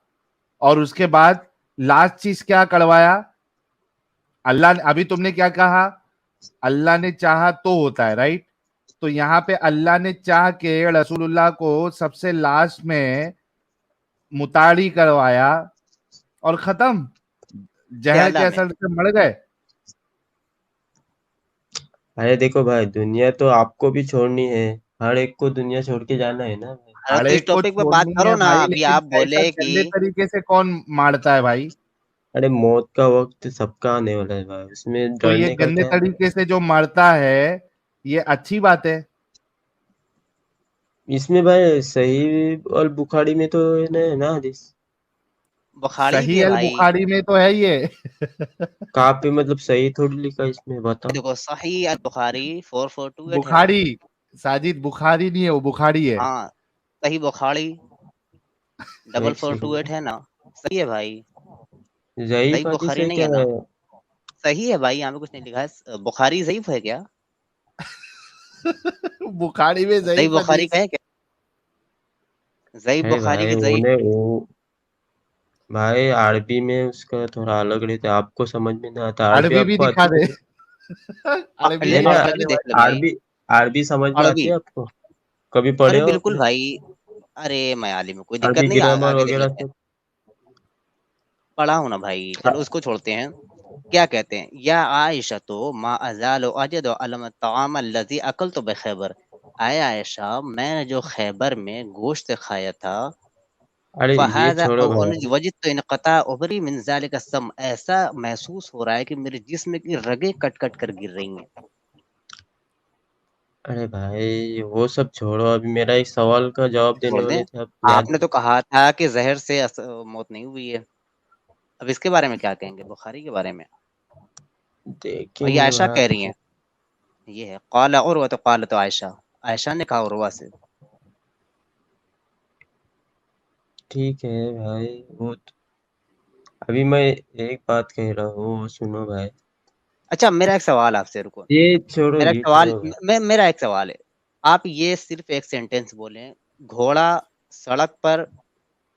और उसके बाद लास्ट चीज क्या करवाया? अल्लाह ने, अभी तुमने क्या कहा? अल्लाह ने चाहा तो होता है, राइट? तो यहाँ पे अल्लाह ने चाह के रसूलुल्लाह को सबसे लास्ट में मुताड़ी करवाया और खत्म, जहर के प्याला में असर से मर गए। अरे देखो भाई दुनिया तो आपको भी छोड़नी है। हर एक को दुनिया छोड़ के जाना है ना भाई। अरे हर तो इस एक को टॉपिक पे बात छोड़नी करो है ना। भाई, अभी लेकिन आप ऐसा बोले कि गंदे तरीके से कौन मारता है भाई? अरे मौत का वक्त सबका आने वाला है भाई, उसमें तो ये डरने का गंदे क्या है। तरीके से जो मरता है, ये अच्छी बात है? इसमें भाई सही और बुखारी में तो है ना हदीस। बुखारी सही भी है अल भाई। बुखारी में तो है ये। कहाँ पे मतलब सही थोड़ी लिखा है इसमें बताओ। देखो सही अल बुखारी 4428 है भाई। बुखारी, साजिद बुखारी नहीं है, वो बुखारी है। हाँ सही बुखारी एक 4428 सेकंड है ना। सही है भाई। सही ज़ईफ हदीस बुखारी है नहीं क्या है है। ना? सही है भाई, यहाँ पे कुछ नहीं लिखा है। बुखारी ज़ईफ है क्या? बुखारी में सही ज़ईफ बुखारी का हदीस। है क्या? ज़ईफ अरे बुखारी भाई की वो ज़ईफ। ने वो भाई अरबी में उसका थोड़ा अलग रहता है, आपको समझ में नहीं आता। अरबी अरबी भी आपको दिखा आती दे। है। अरबी ले नहीं दिखा अरबी दे देख भाई। ले भाई। अरबी अरबी समझ में आती अरबी है आपको। कभी पढ़े अरे हो बिल्कुल आपने भाई। अरे मयाली में कोई दिक्कत अरबी नहीं, ग्रामर आगे देख वगैरह लेते हैं। सब। पढ़ा हूं ना भाई, चलो उसको छोड़ते हैं। क्या कहते हैं या आयशा तो मा अजाल अजद अलम ताम लजी अकल तो बखैबर। आय आयशा मैंने जो खैबर में गोश्त खाया था अरे ये फ़हाज़ा छोड़ो औ भाई। वजिदतु इनक़ता उबरी मिन ज़ालिका सम। ऐसा महसूस हो रहा है कि मेरे जिस्म की रगें कट-कट कर गिर रही हैं। अरे भाई वो सब छोड़ो, अभी मेरा एक सवाल का जवाब देने छोड़ दें? वाले थे आप याद। आपने तो कहा था कि ज़हर से मौत नहीं हुई है। अब इसके बारे में क्या कहेंगे? बुखारी के बारे में? और ये देखेंगे आयशा कह रही भाई। हैं। ये है क़ाल उर्वत क़ालत आयशा। आयशा ने कहा उर्वा से। ठीक है भाई वो अभी मैं एक बात कह रहा हूँ वो सुनो भाई। अच्छा मेरा एक सवाल आपसे, रुको। ये छोड़ो भाई। मेरा एक सवाल है। आप ये सिर्फ़ एक सेंटेंस बोलें, घोड़ा सड़क पर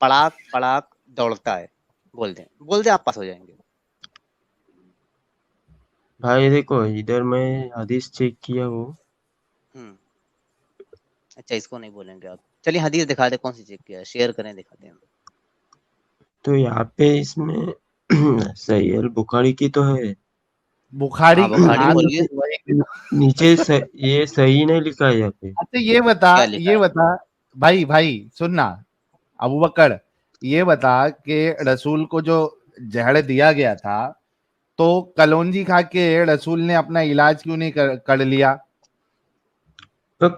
पड़ाक-पड़ाक दौड़ता है। बोल दें आप पास हो जाएँगे। भाई देखो इधर मैं हदीस चेक किया हूँ। हुँ। अच्छा इसको नहीं बोलेंगे आप। चलिए हदीस दिखा दें, कौन-सी चेक किया है? शेयर करें, दिखाते हैं हम। तो यहाँ पे इसमें सही है बुखारी की तो है। बुखारी हाँ, की, बुखारी हाँ तो खोलिए। फिर वही। नीचे ये सही नहीं लिखा है यहाँ पे। अच्छा क्या लिखा ये है? बता भाई, भाई सुनना, अबू बकर, ये बता कि रसूल को जो जहर दिया गया था, तो कलौंजी खा के रसूल ने अपना इलाज क्यों नहीं कर लिया? तो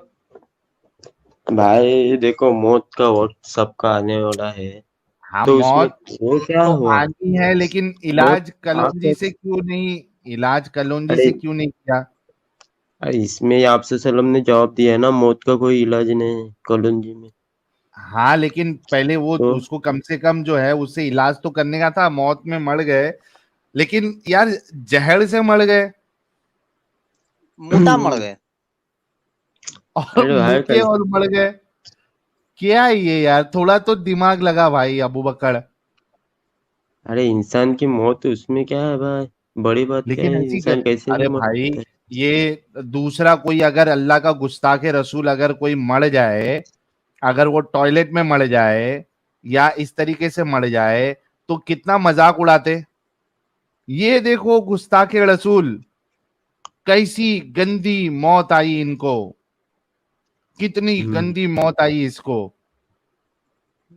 भाई देखो मौत का वक्त सबका आने वाला है। हाँ तो उसमें मौत वो क्या तो हुआ। आनी है, लेकिन मौत इलाज कलौंजी आपका से क्यों नहीं, इलाज कलौंजी अरे से क्यों नहीं किया? अरे इसमें आपसे सल्लम ने जवाब दिया है ना, मौत का कोई इलाज नहीं है कलंजी में। हाँ लेकिन पहले वो तो उसको कम से कम जो है उससे इलाज तो करने का था, मौत में मर गए, लेकिन यार जहर से मर गए मुता मर गए। और अरे भाई मुके और मर गए। क्या है ये यार, थोड़ा तो दिमाग लगा भाई अबू बकर। अरे इंसान की मौत उसमें क्या है भाई, बड़ी बात क्या लेकिन है, ऐसी इंसान कैसे भी अरे मर भाई, सकता है। ये दूसरा कोई अगर अल्लाह का गुस्ताखे रसूल अगर कोई मर जाए, अगर वो टॉयलेट में मर जाए या इस तरीके से मर जाए, तो कितना मजाक उड़ाते। ये देखो गुस्ताखे रसूल, कैसी गंदी मौत आई इनको, कितनी हम्म। गंदी मौत आई इसको।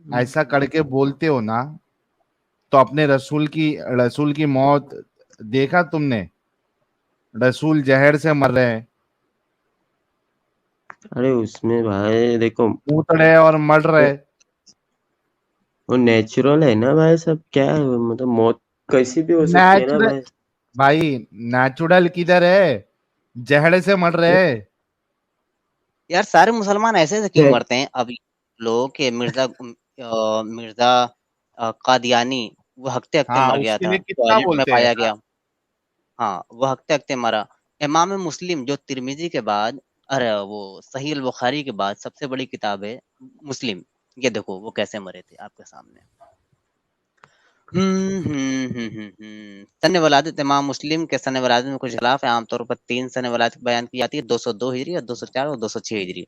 ऐसा करके बोलते हो ना, तो अपने रसूल की मौत देखा तुमने? रसूल जहर से मर रहे हैं, अरे उसमें भाई देखो, कूद रहे और मर वो रहे। वो नेचुरल है ना भाई, सब क्या है मतलब मौत कैसी भी हो सकती है ना नेचुरल भाई। भाई, नेचुरल किधर है, जहर से मर रहे हैं। यार सारे मुसलमान ऐसे से क्यों ने- मरते हैं? अभी लोग के मिर्जा कादियानी, वो हकते-हकते हाँ, मर गया उसके था, लिए कितना टॉयलेट में बोलते हैं। पाया गया। हाँ, वो हकते-हकते मरा। इमाम मुस्लिम जो तिर्मिज़ी के बाद, अरे वो सही अल बुखारी के बाद सबसे बड़ी किताब है मुस्लिम। ये देखो वो कैसे मरे थे आपके सामने। सन वलादत इमाम मुस्लिम के सन वलादत में कुछ खिलाफ है। आमतौर पर 3 सन वलादत बयान की जाती है, 202 हिजरी और 204 और 206 हिजरी।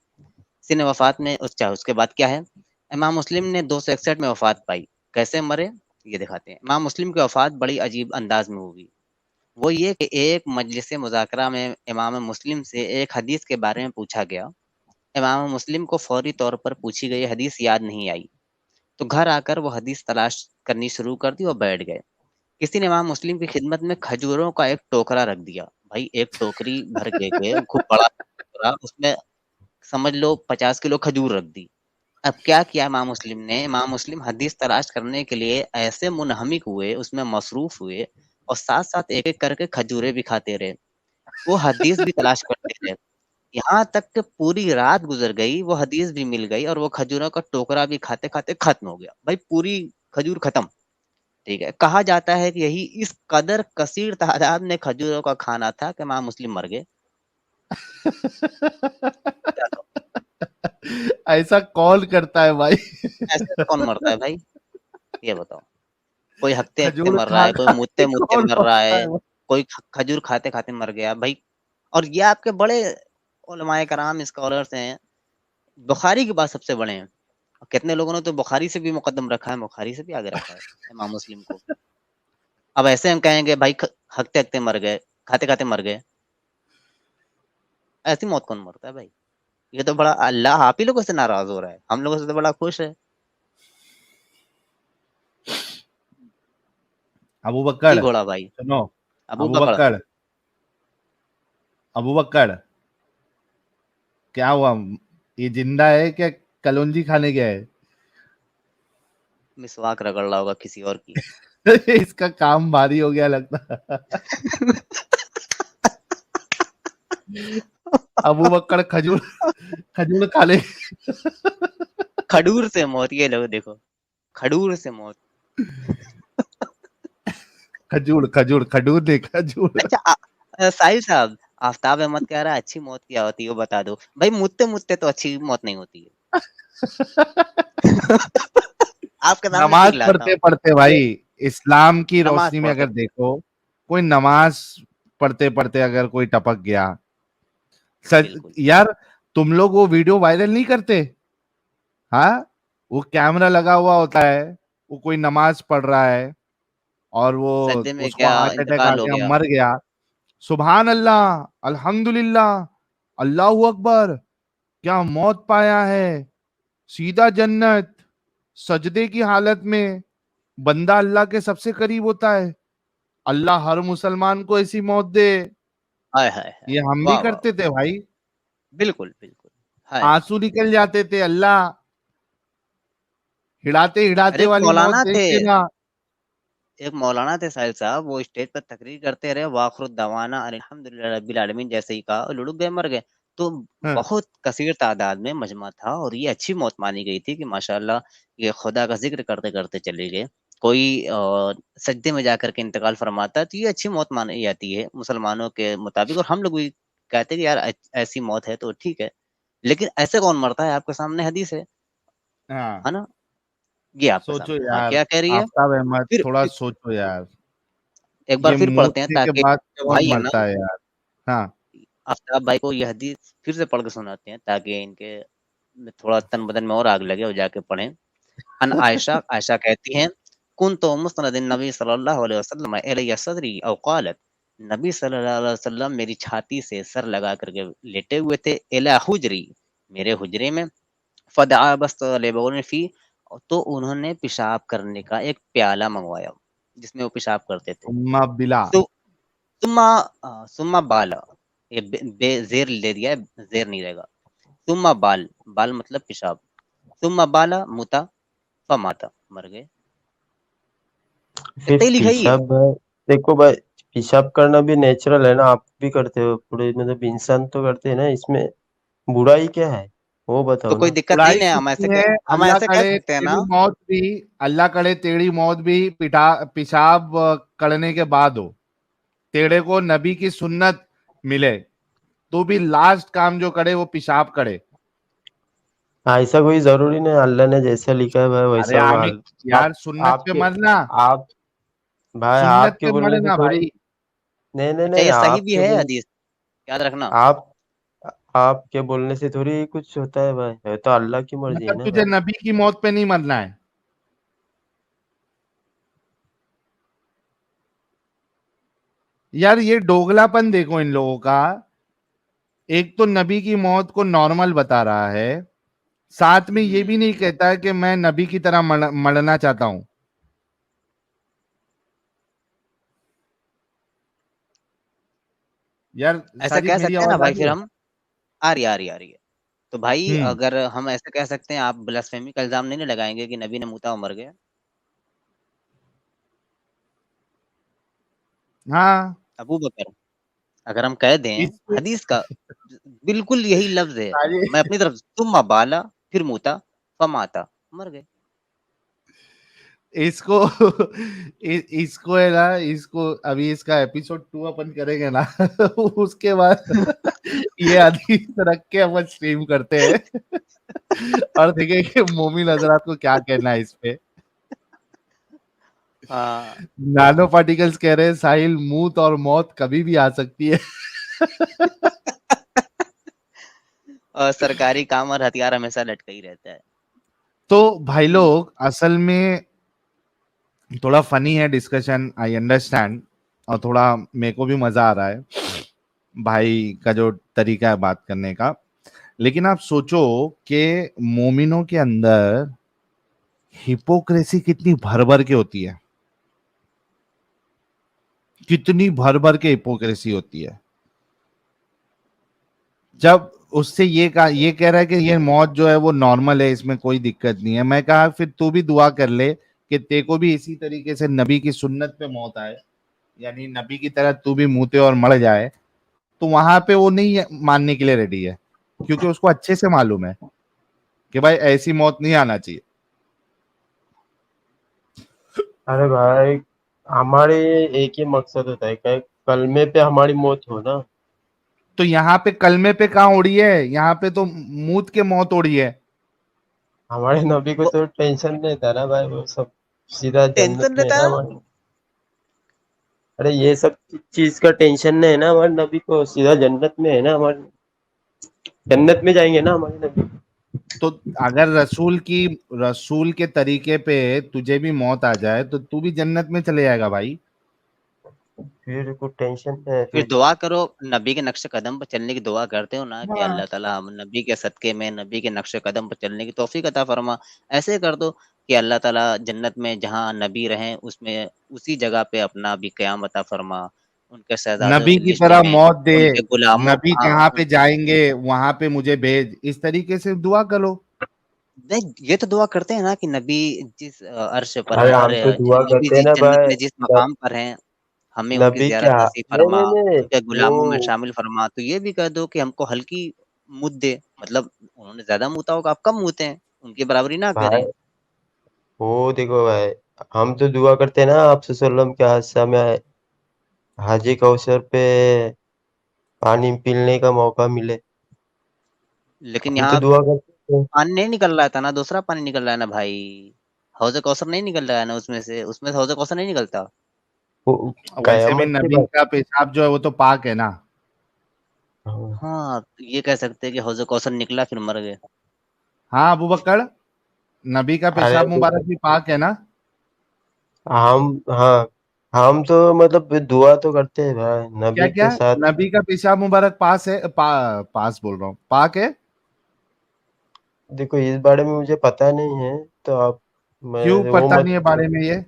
सन वफ़ात में उसके बाद क्या है? इमाम मुस्लिम ने 261 में वफ़ात पाई। कैसे मरे? ये दिखाते हैं। इमाम मुस्लिम की वफ़ात बड़ी अजीब अंदाज़ में हुई। वो ये कि एक मजलिस मुज़ाकरा में इमाम मुस्लिम से एक हदीस के बारे में पूछा गया। इमाम मुस्लिम को फ़ौरी तौर पर पूछी गई हदीस याद नहीं आई, तो घर आकर वो हदीस तलाश करनी शुरू कर दी और बैठ गए। किसी ने इमाम मुस्लिम की खिदमत में खजूरों का एक टोकरा रख दिया। भाई एक टोकरी भर के खूब बड़ा टोकरा, उसमें समझ लो 50 किलो खजूर रख दी। अब क्या किया इमाम मुस्लिम ने? इमाम मुस्लिम हदीस तलाश करने के लिए ऐसे मुनहमिक हुए, उसमें मसरूफ़ हुए और साथ-साथ एक-एक करके खजूरें भी खाते रहे। वो हदीस भी तलाश करते रहे। यहाँ तक कि पूरी रात गुज़र गई, वो हदीस भी मिल गई और वो खजूरों का टोकरा भी खाते-खाते खत्म हो गया। भाई पूरी खजूर खत्म, ठीक है? कहा जाता है कि यही इस कदर कसीर तादाद में खजूरों का खाना था कि इमाम मुस्लिम मर गए। क्या कहो? ऐसा कौन करता है भाई? ऐसे कौन मरता है भाई? ये बताओ। कोई हँकते-हँकते खजूर मर रहा खा है, कोई खा के मूतते-मूतते कौन मर रहा मरता है, है? कोई खजूर खाते-खाते मर गया भाई। और ये आपके बड़े उलमाए कराम स्कॉलर्स हैं, बुखारी के बाद सबसे बड़े हैं। और कितने लोगों ने तो बुखारी से भी मुकद्दम रखा है, बुखारी से भी आगे रखा है इमाम मुस्लिम को। अब ऐसे हम कहेंगे भाई हँकते-हँकते मर गए, खाते-खाते मर गए। ऐसी मौत कौन मरता है भाई? ये तो बड़ा अल्लाह आप ही लोगों से नाराज़ हो रहा है, हम लोगों से तो बड़ा खुश है। अबू जी बकर, घोड़ा भाई, सुनो। अबू अबू बकर। बकर, अबू बकर, क्या हुआ? ये जिंदा है क्या, कलौंजी खाने गया है? मिसवाक रगड़ रहा होगा किसी और की। इसका काम भारी हो गया लगता। अबू बकर खजूर खजूर खा ले। खडूर से मौत, ये लो देखो, खडूर से मौत। खजूर खजूर खजूर नहीं, खजूर। अच्छा साहिल साहब, आफ्ताब अहमद कह रहा है अच्छी मौत क्या होती है वो बता दो। भाई मुतते-मुतते तो अच्छी मौत नहीं होती है। आपके सामने नमाज चीख लाता पढ़ते हूँ। पढ़ते भाई, इस्लाम की नमाज़ रोशनी में पढ़ते अगर देखो, कोई नमाज पढ़ते पढ़ते अगर कोई टपक गया, सच बिल्कुल। यार, तुम लोग वो वीडियो वायरल नहीं करते? हाँ, वो कैमरा लगा हुआ होता है, वो कोई नमाज पढ़ रहा है और वो सजदे में उसको क्या हार्ट अटैक आ इंतकाल हो गया, गया। मर गया। सुभान अल्लाह, अल्हम्दुलिल्लाह, अल्लाहू अकबर, क्या मौत पाया है, सीधा जन्नत। सजदे की हालत में बंदा अल्लाह के सबसे करीब होता है। अल्लाह हर मुसलमान को ऐसी मौत दे। हाय, हाय, हाय! ये हम भी वाह, वाह! करते थे भाई, बिल्कुल, बिल्कुल। हाय, हाय! आंसू निकल जाते थे। अल्लाह, हिड़ाते अरे हिड़ाते एक वाली मौत मौलाना देख थे, देना। साहिल साहब, वो स्टेज पर तकरीर करते रहे, वाखिर दवाना अल्हम्दुलिल्लाह रब्बिल आलमीन जैसे ही कहा और लुढ़क गए, मर गए। तो हाँ, बहुत कसीर तादाद में मजमा था और ये अच्छी मौत मानी गई थी कि माशाअल्लाह ये खुदा का ज़िक्र करते-करते चले गए। कोई सजदे में जाकर के इंतकाल फरमाता है तो ये अच्छी मौत मानी जाती है मुसलमानों के मुताबिक, और हम लोग भी कहते हैं कि यार ऐसी मौत है तो ठीक है। लेकिन ऐसे कौन मरता है? आपके सामने हदीस है हाँ। ना? ये आपके सोचो सामने। हाँ, यार, क्या कह रही है? आफ्ताब अहमद, फिर थोड़ा सोचो यार। एक बार ये फिर पढ़ते हैं मूर्ति के ताकि बाद जो कौन भाई है ना, मरता है यार। हाँ, आफ्ताब भाई को ये हदीस फिर से पढ़ के सुनाते हैं ताकि इनके में थोड़ा तन बदन में और आग लगे और जाके पढ़ें। अन आयशा, आयशा कहती हैं, कुन्तु मुस्नदिन नबी सल्लल्लाहु अलैहि वसल्लम इलैया सदरी औ क़ालत, नबी सल्लल्लाहु अलैहि वसल्लम मेरी छाती से सर लगा करके लेटे हुए थे, इला हुजरी, मेरे हुजरे में, फदआ बस्तलबौन फी, तो उन्होंने पेशाब करने का एक प्याला मंगवाया जिसमें वो पेशाब करते थे। उम्मा बिला। सु, सुम्मा सुम्मा बाल, ये जेर ले दिया है, जेर नहीं रहेगा। सुम्मा बाल, बाल मतलब पेशाब। सुम्मा बाला मुता फमाता, मर गए। फिर इतना ही लिखा ही है। पेशाब भाई, देखो भाई, पेशाब करना भी नेचुरल है ना, आप भी करते हो, पूरे मतलब इंसान तो करते हैं ना, इसमें बुराई क्या है, वो तो बताओ कोई ना। दिक्कत नहीं बुराई है, कुछ नहीं है। हम अल्लाह ऐसे कह करे सकते हैं ना। तेरी मौत भी, अल्लाह करे तेरी मौत भी पेशाब करने के बाद हो, तेरे को नबी की सुन्नत मिले, तो भी लास्ट काम जो करे वो पेशाब करे। ऐसा कोई जरूरी नहीं, अल्लाह ने जैसा लिखा है भाई अरे वैसा होगा। आमिर यार, आप सुन्नत पे आपके मरना, आप भाई सुन्नत आपके पे बोलने से मरना थोड़ी, भाई। नहीं नहीं अच्छा, नहीं, ये सही भी आपके है बोल हदीस, याद रखना। आप आपके बोलने से थोड़ी कुछ होता है भाई, ये तो अल्लाह की मर्जी है मतलब ना तुझे भाई। नबी की मौत पे नहीं मरना है। यार ये दोगलापन देखो इन लोगों का। एक तो नबी की मौत को नॉर्मल बता रहा है, साथ में ये भी नहीं कहता है कि मैं नबी की तरह मरना चाहता हूं। यार ऐसा साजिद, कह मेरी सकते हैं ना आवाज आ भाई, रही फिर है? हम आ रही है, आ रही है, आ रही है। तो भाई हम्म। अगर हम ऐसे कह सकते हैं, आप ब्lasphemy का इल्जाम नहीं ना लगाएंगे कि नबी ने मुता और मर गया। हाँ। अबू बकर, अगर हम कह दें इसको हदीस का बिल्कुल यही लफ्ज है, साजिद, मैं अपनी तरफ तुम बाला फिर मुता फमाता, मर गए। इसको इसको है ना, इसको अभी इसका एपिसोड 2 अपन करेंगे ना उसके बाद ये हदीस रख के अपन स्ट्रीम करते हैं और देखेंगे कि मोमिन हजरात को क्या कहना है इस पे। हाँ, नानो पार्टिकल्स कह रहे हैं साहिल, मूत और मौत कभी भी आ सकती है। और सरकारी काम और हथियार हमेशा लटका ही रहता है। तो भाई लोग, असल में थोड़ा फनी है डिस्कशन, आई अंडरस्टैंड, और थोड़ा मेरे को भी मजा आ रहा है भाई का जो तरीका है बात करने का। लेकिन आप सोचो कि मोमिनों के अंदर हिपोक्रेसी कितनी भर भर के होती है, कितनी भर भर के हिपोक्रेसी होती है। जब उससे ये कह रहा है कि ये मौत जो है वो नॉर्मल है, इसमें कोई दिक्कत नहीं है, मैं कहा फिर तू भी दुआ कर ले कि ते को भी इसी तरीके से नबी की सुन्नत पे मौत आए, यानी नबी की तरह तू भी मुते और मर जाए। तो वहां पे वो नहीं मानने के लिए रेडी है, क्योंकि उसको अच्छे से मालूम है कि भाई ऐसी मौत नहीं आना चाहिए। अरे भाई, हमारे एक ही मकसद होता है क्या, कलमे पे हमारी मौत हो ना। तो यहाँ पे कलमे पे कहाँ उड़ी है, यहाँ पे तो मूत के मौत उड़ी है। हमारे नबी को वो तो टेंशन नहीं था ना भाई, वो सब सीधा जन्नत टेंशन में है रहता ना है। हमारे। अरे ये सब चीज का टेंशन नहीं है ना हमारे नबी को, सीधा जन्नत में है ना हमारे, जन्नत में जाएंगे ना हमारे नबी। तो अगर रसूल के तरीके पे तुझे भी मौत आ जाए तो तू भी जन्नत में चले जाएगा भाई। फिर को टेंशन है फिर फिर। दुआ करो, नबी के नक्शे कदम पर चलने की दुआ करते हो ना कि हाँ। अल्लाह ताला हम नबी के सदके में नबी के नक्शे कदम पर चलने की तौफीक अता फरमा। ऐसे कर दो कि अल्लाह ताला जन्नत में जहाँ नबी रहें उसमें उसी जगह पे अपना भी क़याम अता फरमा, उनके शहजादों नबी की की लिस्ट तरह में, मौत दे, उनके गुलामों, नबी हाँ, जहां पे जाएंगे वहां पे मुझे भेज, इस तरीके से दुआ करो। नहीं, ये तो दुआ करते हैं ना कि नबी जिस अर्श पर अरे हैं, और हम तो दुआ नबी करते हैं जिस ना जन्नत भाई, में जिस न- मकाम पर हैं, हमें उनकी नबी ज़ियारत क्या, नसीब नहीं फरमा, नहीं नहीं, उनके वो गुलामों में शामिल फरमा। तो ये भी कह दो कि हमको हल्की मुद्द दे, मतलब उन्होंने ज़्यादा मूता होगा, आप कम मूते हैं, उनकी बराबरी ना भाई, करें। वो देखो भाई, हम तो दुआ करते हैं ना आप सल्लम के हादसा में हाजी कौसर पे पानी पीने का मौका मिले, लेकिन हम तो यहाँ दुआ करते हैं। पानी नहीं निकल रहा था ना, दूसरा पानी निकल रहा है ना भाई। हौज़ कौसर नहीं निकल रहा है ना उसमें से हौज़ कौसर नहीं निकलता। वो वैसे भी कयामत की नबी बात। का पेशाब जो है वो तो पाक है ना। हाँ हाँ, तो ये कह सकते हैं कि हौज़ कौसर निकला फिर मर गए। हाँ अबू बकर, नबी का अरे पेशाब मुबारक भी पाक है ना। हाँ हम तो मतलब दुआ तो करते हैं भाई क्या नबी क्या, के साथ। नबी का पेशाब मुबारक पास है, पास बोल रहा हूँ, पाक है। देखो इस बारे में मुझे पता नहीं है, तो आप क्यों मैं वो पता मत नहीं है बारे में ये?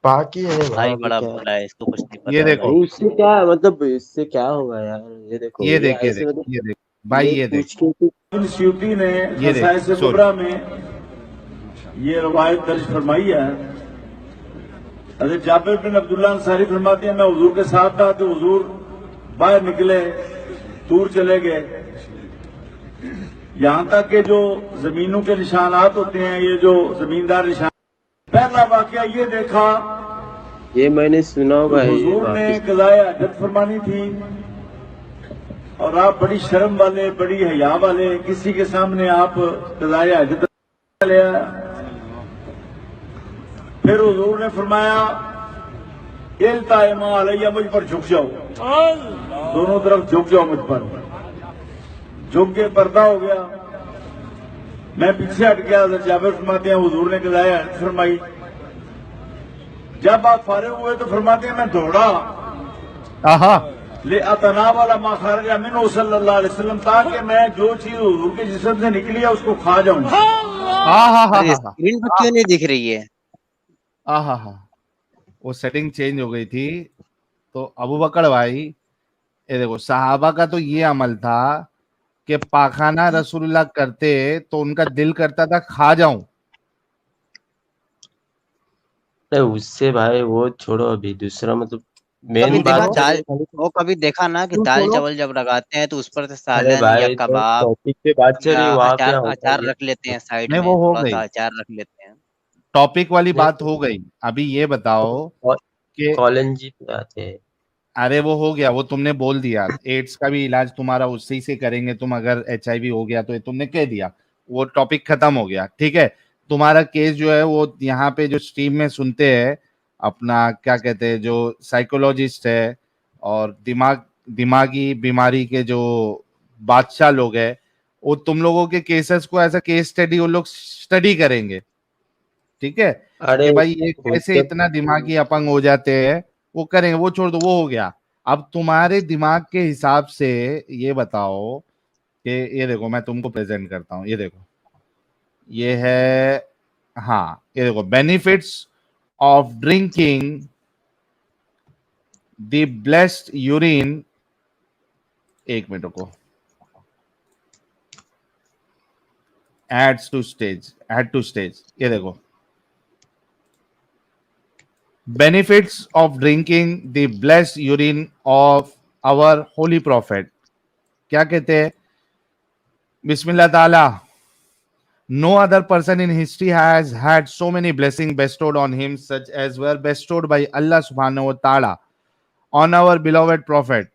पाक ही है भाई, भाई अभी बड़ा क्या है। भोला है, इसको कुछ नहीं ये पता है देखो, भाई। अरे उससे क्या मतलब इससे क्या होगा यार, ये देखो ये ये देख, ये ऐसे देख, मतलब ये देख भाई, ये ये देख, पूछ के स्यूती ने ये देख, खसाइस सुन। कुबरा में ये रवायत दर्ज फरमाई है। हज़रत जाबिर बिन अब्दुल्ला अंसारी फरमाते हैं, मैं हुजूर के साथ था तो हुजूर बाहर निकले, दूर चले गए, यहां तक कि जो जमीनों के निशानात होते हैं, ये जो जमींदार निशान, पहला वाकया ये देखा, ये मैंने सुना होगा ये हुजूर ने वापिस। कज़ाए हजत फरमानी थी और आप बड़ी शर्म वाले, बड़ी हया वाले, किसी के सामने आप कज़ाए हजत लिया। फिर हुजूर ने फरमाया इल्ताइमा अलैया, मुझ पर झुक जाओ, दोनों तरफ झुक जाओ मुझ पर। झुक के पर्दा हो गया, मैं पीछे हट गया। हज़रत जाबिर फरमाते हैं हुजूर ने कज़ाए हजत फरमाई। जब आप फारिग हुए तो फरमाते हैं मैं दौड़ा आहा, ले अतना वाला माखारजा मिन सल्लल्लाहु अलैहि वसल्लम, ताकि मैं जो चीज हुजूर के जिस्म से निकली है उसको खा जाऊं। अरे स्क्रीन पर क्यों नहीं दिख रही है? आहा, वो सेटिंग चेंज हो गई थी। तो अबू बकर भाई, ये देखो, सहाबा का तो ये अमल था कि पाखाना रसूलुल्लाह करते तो उनका दिल करता था खा जाऊं। नहीं उससे भाई वो छोड़ो, अभी दूसरा मतलब कभी मेन देखा बात चल रही दाल, है खाली। वो कभी देखा ना कि क्यों दाल छोड़ो? चावल जब लगाते हैं तो उस पर से अरे सालन या भाई जो कबाब टॉपिक पे बात चल या रही है वहां पे अचार आओ भाई, अचार ये रख लेते हैं साइड नहीं, में, वो हो थोड़ा सा गई, अचार रख लेते हैं। टॉपिक वाली नहीं बात हो गई। अभी ये बताओ कि कॉलन जी पे आते हैं। अरे वो हो गया, वो तुमने बोल दिया, एड्स का भी इलाज तुम्हारा उसी से करेंगे तुम, अगर HIV हो गया तो ये तुमने कह दिया, वो टॉपिक खत्म हो गया, ठीक है। तुम्हारा केस जो है वो यहाँ पे जो स्ट्रीम में सुनते हैं, अपना क्या कहते हैं, जो साइकोलॉजिस्ट है और दिमागी बीमारी के जो बादशाह लोग हैं, वो तुम लोगों के केसेस को एज अ केस स्टडी वो लोग स्टडी करेंगे, ठीक है, अरे कि भाई ये कैसे उससे इतना दिमागी अपंग हो जाते हैं, वो करेंगे, वो छोड़ दो, वो हो गया। अब तुम्हारे दिमाग के हिसाब से ये बताओ कि ये देखो, मैं तुमको प्रेजेंट करता हूँ, ये देखो, ये है, हाँ ये देखो, benefits of drinking the blessed urine, एक मिनट को, एड टू स्टेज, ये देखो, benefits of drinking the blessed urine of our holy prophet, क्या कहते हैं, बिस्मिल्लाह ताला, no other person in history has had so many blessings bestowed on him such as were bestowed by Allah subhanahu wa ta'ala on our beloved prophet.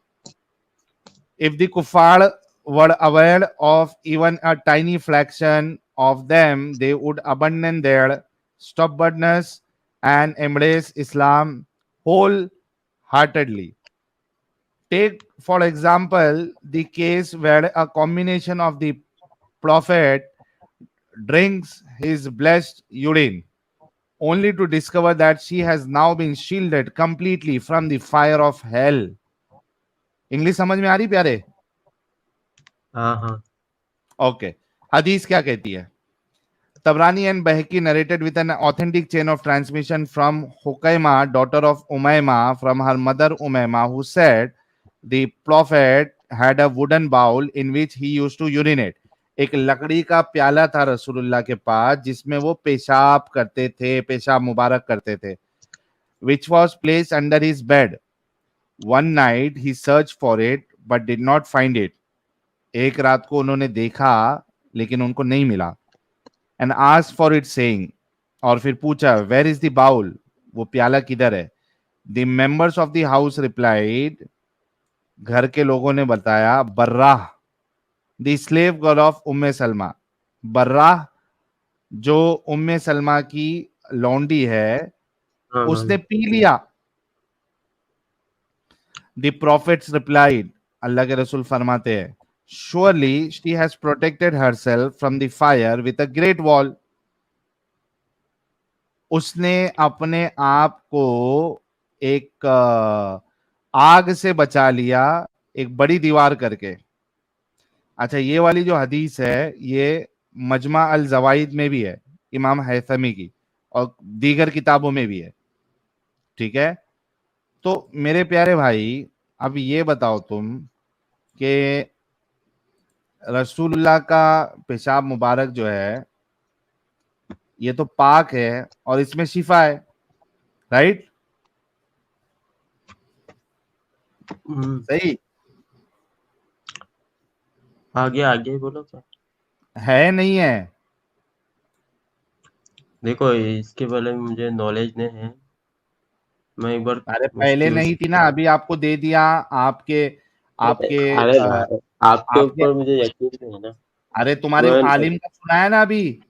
If the kuffar were aware of even a tiny fraction of them, they would abandon their stubbornness and embrace Islam wholeheartedly. Take, for example, the case where a combination of the prophet drinks his blessed urine, only to discover that she has now been shielded completely from the fire of hell. English समझ में आ रही प्यारे? हाँ okay, हदीस क्या कहती है? Tabrani and Bahaki narrated with an authentic chain of transmission from Hukaima, daughter of Umayma, from her mother Umayma, who said the prophet had a wooden bowl in which he used to urinate. एक लकड़ी का प्याला था रसूलुल्लाह के पास जिसमें वो पेशाब करते थे, पेशाब मुबारक करते थे, which was placed under his bed. One night he searched for it but did not find it. एक रात को उन्होंने देखा लेकिन उनको नहीं मिला. And asked for it saying, और फिर पूछा, where is the bowl, वो प्याला किधर है? The members of the house replied, घर के लोगों ने बताया, बर्राह, the slave girl of उम्मे सलमा, बर्राह जो उम्मे सलमा की लौंडी है हाँ हाँ उसने पी लिया। द प्रॉफिट्स रिप्लाइड, अल्लाह के रसूल फरमाते हैं, surely she has protected herself from the fire with a great wall. उसने अपने आप को एक आग से बचा लिया एक बड़ी दीवार करके। अच्छा, ये वाली जो हदीस है ये मजमा अल जवाइद में भी है, इमाम हैथमी की, और दीगर किताबों में भी है। ठीक है, तो मेरे प्यारे भाई अब ये बताओ तुम कि रसूलुल्लाह का पेशाब मुबारक जो है ये तो पाक है और इसमें शिफा है, राइट? सही आगे आगे बोलो क्या। है नहीं है? देखो इसके बारे में मुझे नॉलेज नहीं है, मैं एक बार अरे पहले मुफ्ती नहीं थी ना, अभी आपको दे दिया। आपके आपके अरे भाई आपके आपके ऊपर मुझे यकीन नहीं है ना। अरे तुम्हारे मैं आलिम का सुना है ना अभी।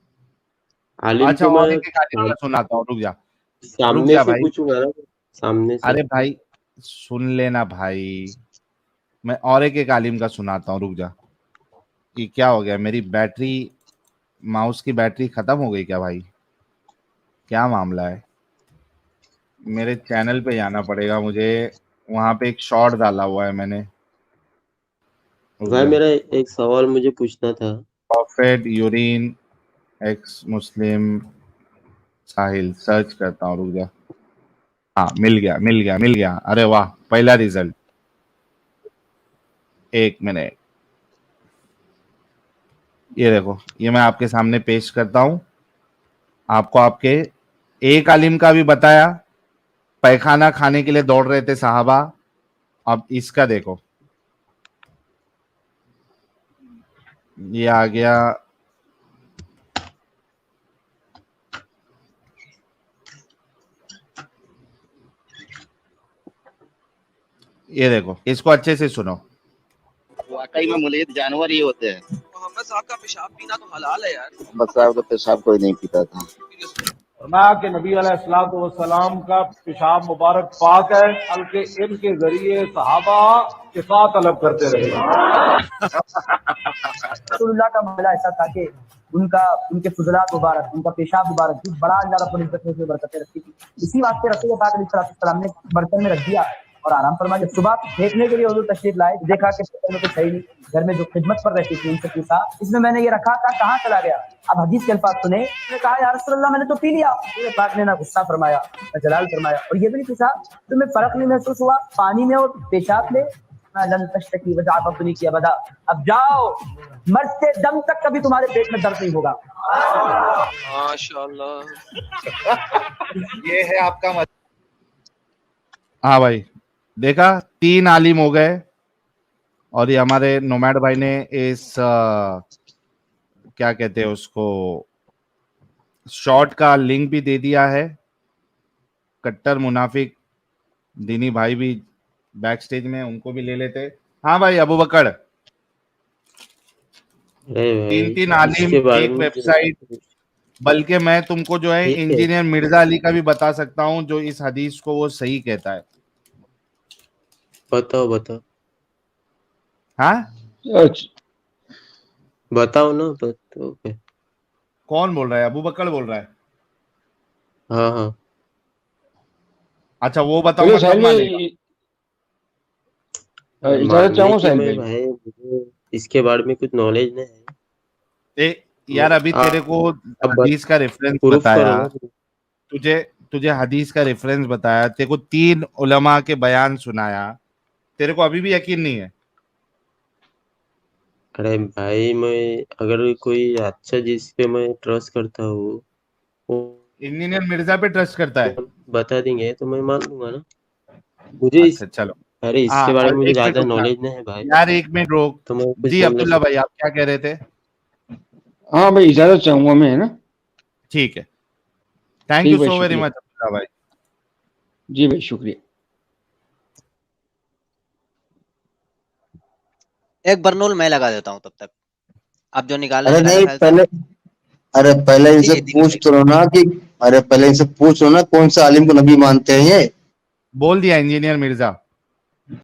आलिम अच्छा, को और मैं एक आलिम का सुनाता हूँ, रुक जा। रुक सामने जा से भाई, पूछूंगा ना, सामने से। अरे भाई सुन लेना भाई, मैं और एक आलिम का सुनाता हूँ, रुक जा। ये क्या हो गया, मेरी बैटरी, माउस की बैटरी खत्म हो गई क्या भाई? क्या मामला है? मेरे चैनल पे जाना पड़ेगा मुझे, वहां पे एक शॉर्ट डाला हुआ है मैंने। रुक भाई जा। मेरा एक सवाल मुझे पूछना था। प्रॉफिट यूरिन एक्स मुस्लिम साहिल, सर्च करता हूँ, रुक जा। हाँ, मिल गया मिल गया मिल गया, अरे वाह, पहला रिजल्ट। एक मिनट, ये देखो, ये मैं आपके सामने पेश करता हूं। आपको आपके एक आलिम का भी बताया, पैखाना खाने के लिए दौड़ रहे थे साहबा। अब इसका देखो, ये आ गया। ये देखो, इसको अच्छे से सुनो। वाकई में मुलीद जानवर ही होते हैं। मोहम्मद साहब का पेशाब पीना तो हलाल है यार। मोहम्मद साहब का पेशाब कोई नहीं पीता था। फरमाया कि नबी अलैहिस्सलाम का पेशाब मुबारक पाक है, बल्कि इनके जरिए सहाबा के साथ तलब करते रहे। रसूलुल्लाह का मामला ऐसा था कि उनके फुजलात मुबारक, उनका पेशाब मुबारक भी बड़ा अल्लाह रब्बुल इज्जत ने उसमें बरकतें रखी थी। इसी वास्ते रसूल पाक अलैहिस्सलाम ने बर्तन में रख दिया और आराम फरमाया। जब सुबह देखने के लिए हुजूर तशरीफ लाए, देखा कि बर्तन में कुछ है ही नहीं, घर में जो खिदमत पर रहती थी उनसे पूछा, इसमें मैंने ये रखा था, कहाँ चला गया? अब हदीस के अल्फाज सुने, उसने कहा या रसूलुल्लाह मैंने तो पी लिया। रसूल पाक ने ना गुस्सा फरमाया ना जलाल फरमाया, और ये भी नहीं पूछा तुम्हें फर्क नहीं महसूस हुआ पानी में और पेशाब में? की वजह नहीं किया बदा, अब जाओ, मरते दम तक कभी तुम्हारे पेट में दर्द नहीं होगा। माशाल्लाह। ये है आपका मत। हाँ भाई, देखा, 3 आलिम हो गए, और ये हमारे नोमैड भाई ने इस क्या कहते हैं उसको, शॉर्ट का लिंक भी दे दिया है। कट्टर मुनाफिक दीनी भाई भी बैक स्टेज में, उनको भी ले लेते। हाँ भाई अबू बकर, अरे भाई 3 आलिम, इसके बारे एक में वेबसाइट, बल्कि मैं तुमको जो है ठीक है। इंजीनियर मिर्जा अली का भी बता सकता हूँ, जो इस हदीस को वो सही कहता है। बताओ बताओ हाँ, बताओ ना, बताओ क्या। कौन बोल रहा है? अबू बकर बोल रहा है। हाँ हाँ अच्छा, वो बताओ मतलब मानेगा। मानने की मैं भाई मुझे इसके बारे में कुछ नॉलेज नहीं है। यार अभी तेरे को अब हदीस का रेफरेंस प्रूफ बताया, करो ना। तुझे तुझे हदीस का रेफरेंस बताया, तेरे को 3 उलमा के बयान सुनाया, तेरे को अभी भी यकीन नहीं है? अरे भाई मैं अगर कोई अच्छा जिस पे मैं ट्रस्ट करता हूँ वो इंजीनियर मिर्जा पे ट्रस्ट करता है? बता देंगे तो मैं मान लूंगा ना। मुझे अच्छा चलो, अरे इसके हाँ, बारे में मुझे एक मिनट ज्यादा रुकना नॉलेज नहीं है भाई, यार, 1 मिनट रोक। तो मैं कुछ जी बोल नहीं अब्दुल्ला सकता। भाई, आप क्या कह रहे थे? हाँ भाई, इजाजत चाहूंगा मैं, है ना। ठीक है, थैंक ठीक यू भाई, सो वेरी शुक्रिया। मच अब्दुल्ला भाई। जी भाई, शुक्रिया। एक बरनूल मैं लगा देता हूँ तब तक, आप जो निकालना अरे है मेरा नहीं, ख्याल से। पहले अरे पहले इनसे पूछ तो लो ना कि अरे पहले इनसे पूछ लो ना कौन सा आलिम को नबी मानते हैं ये। बोल दिया इंजीनियर मिर्जा।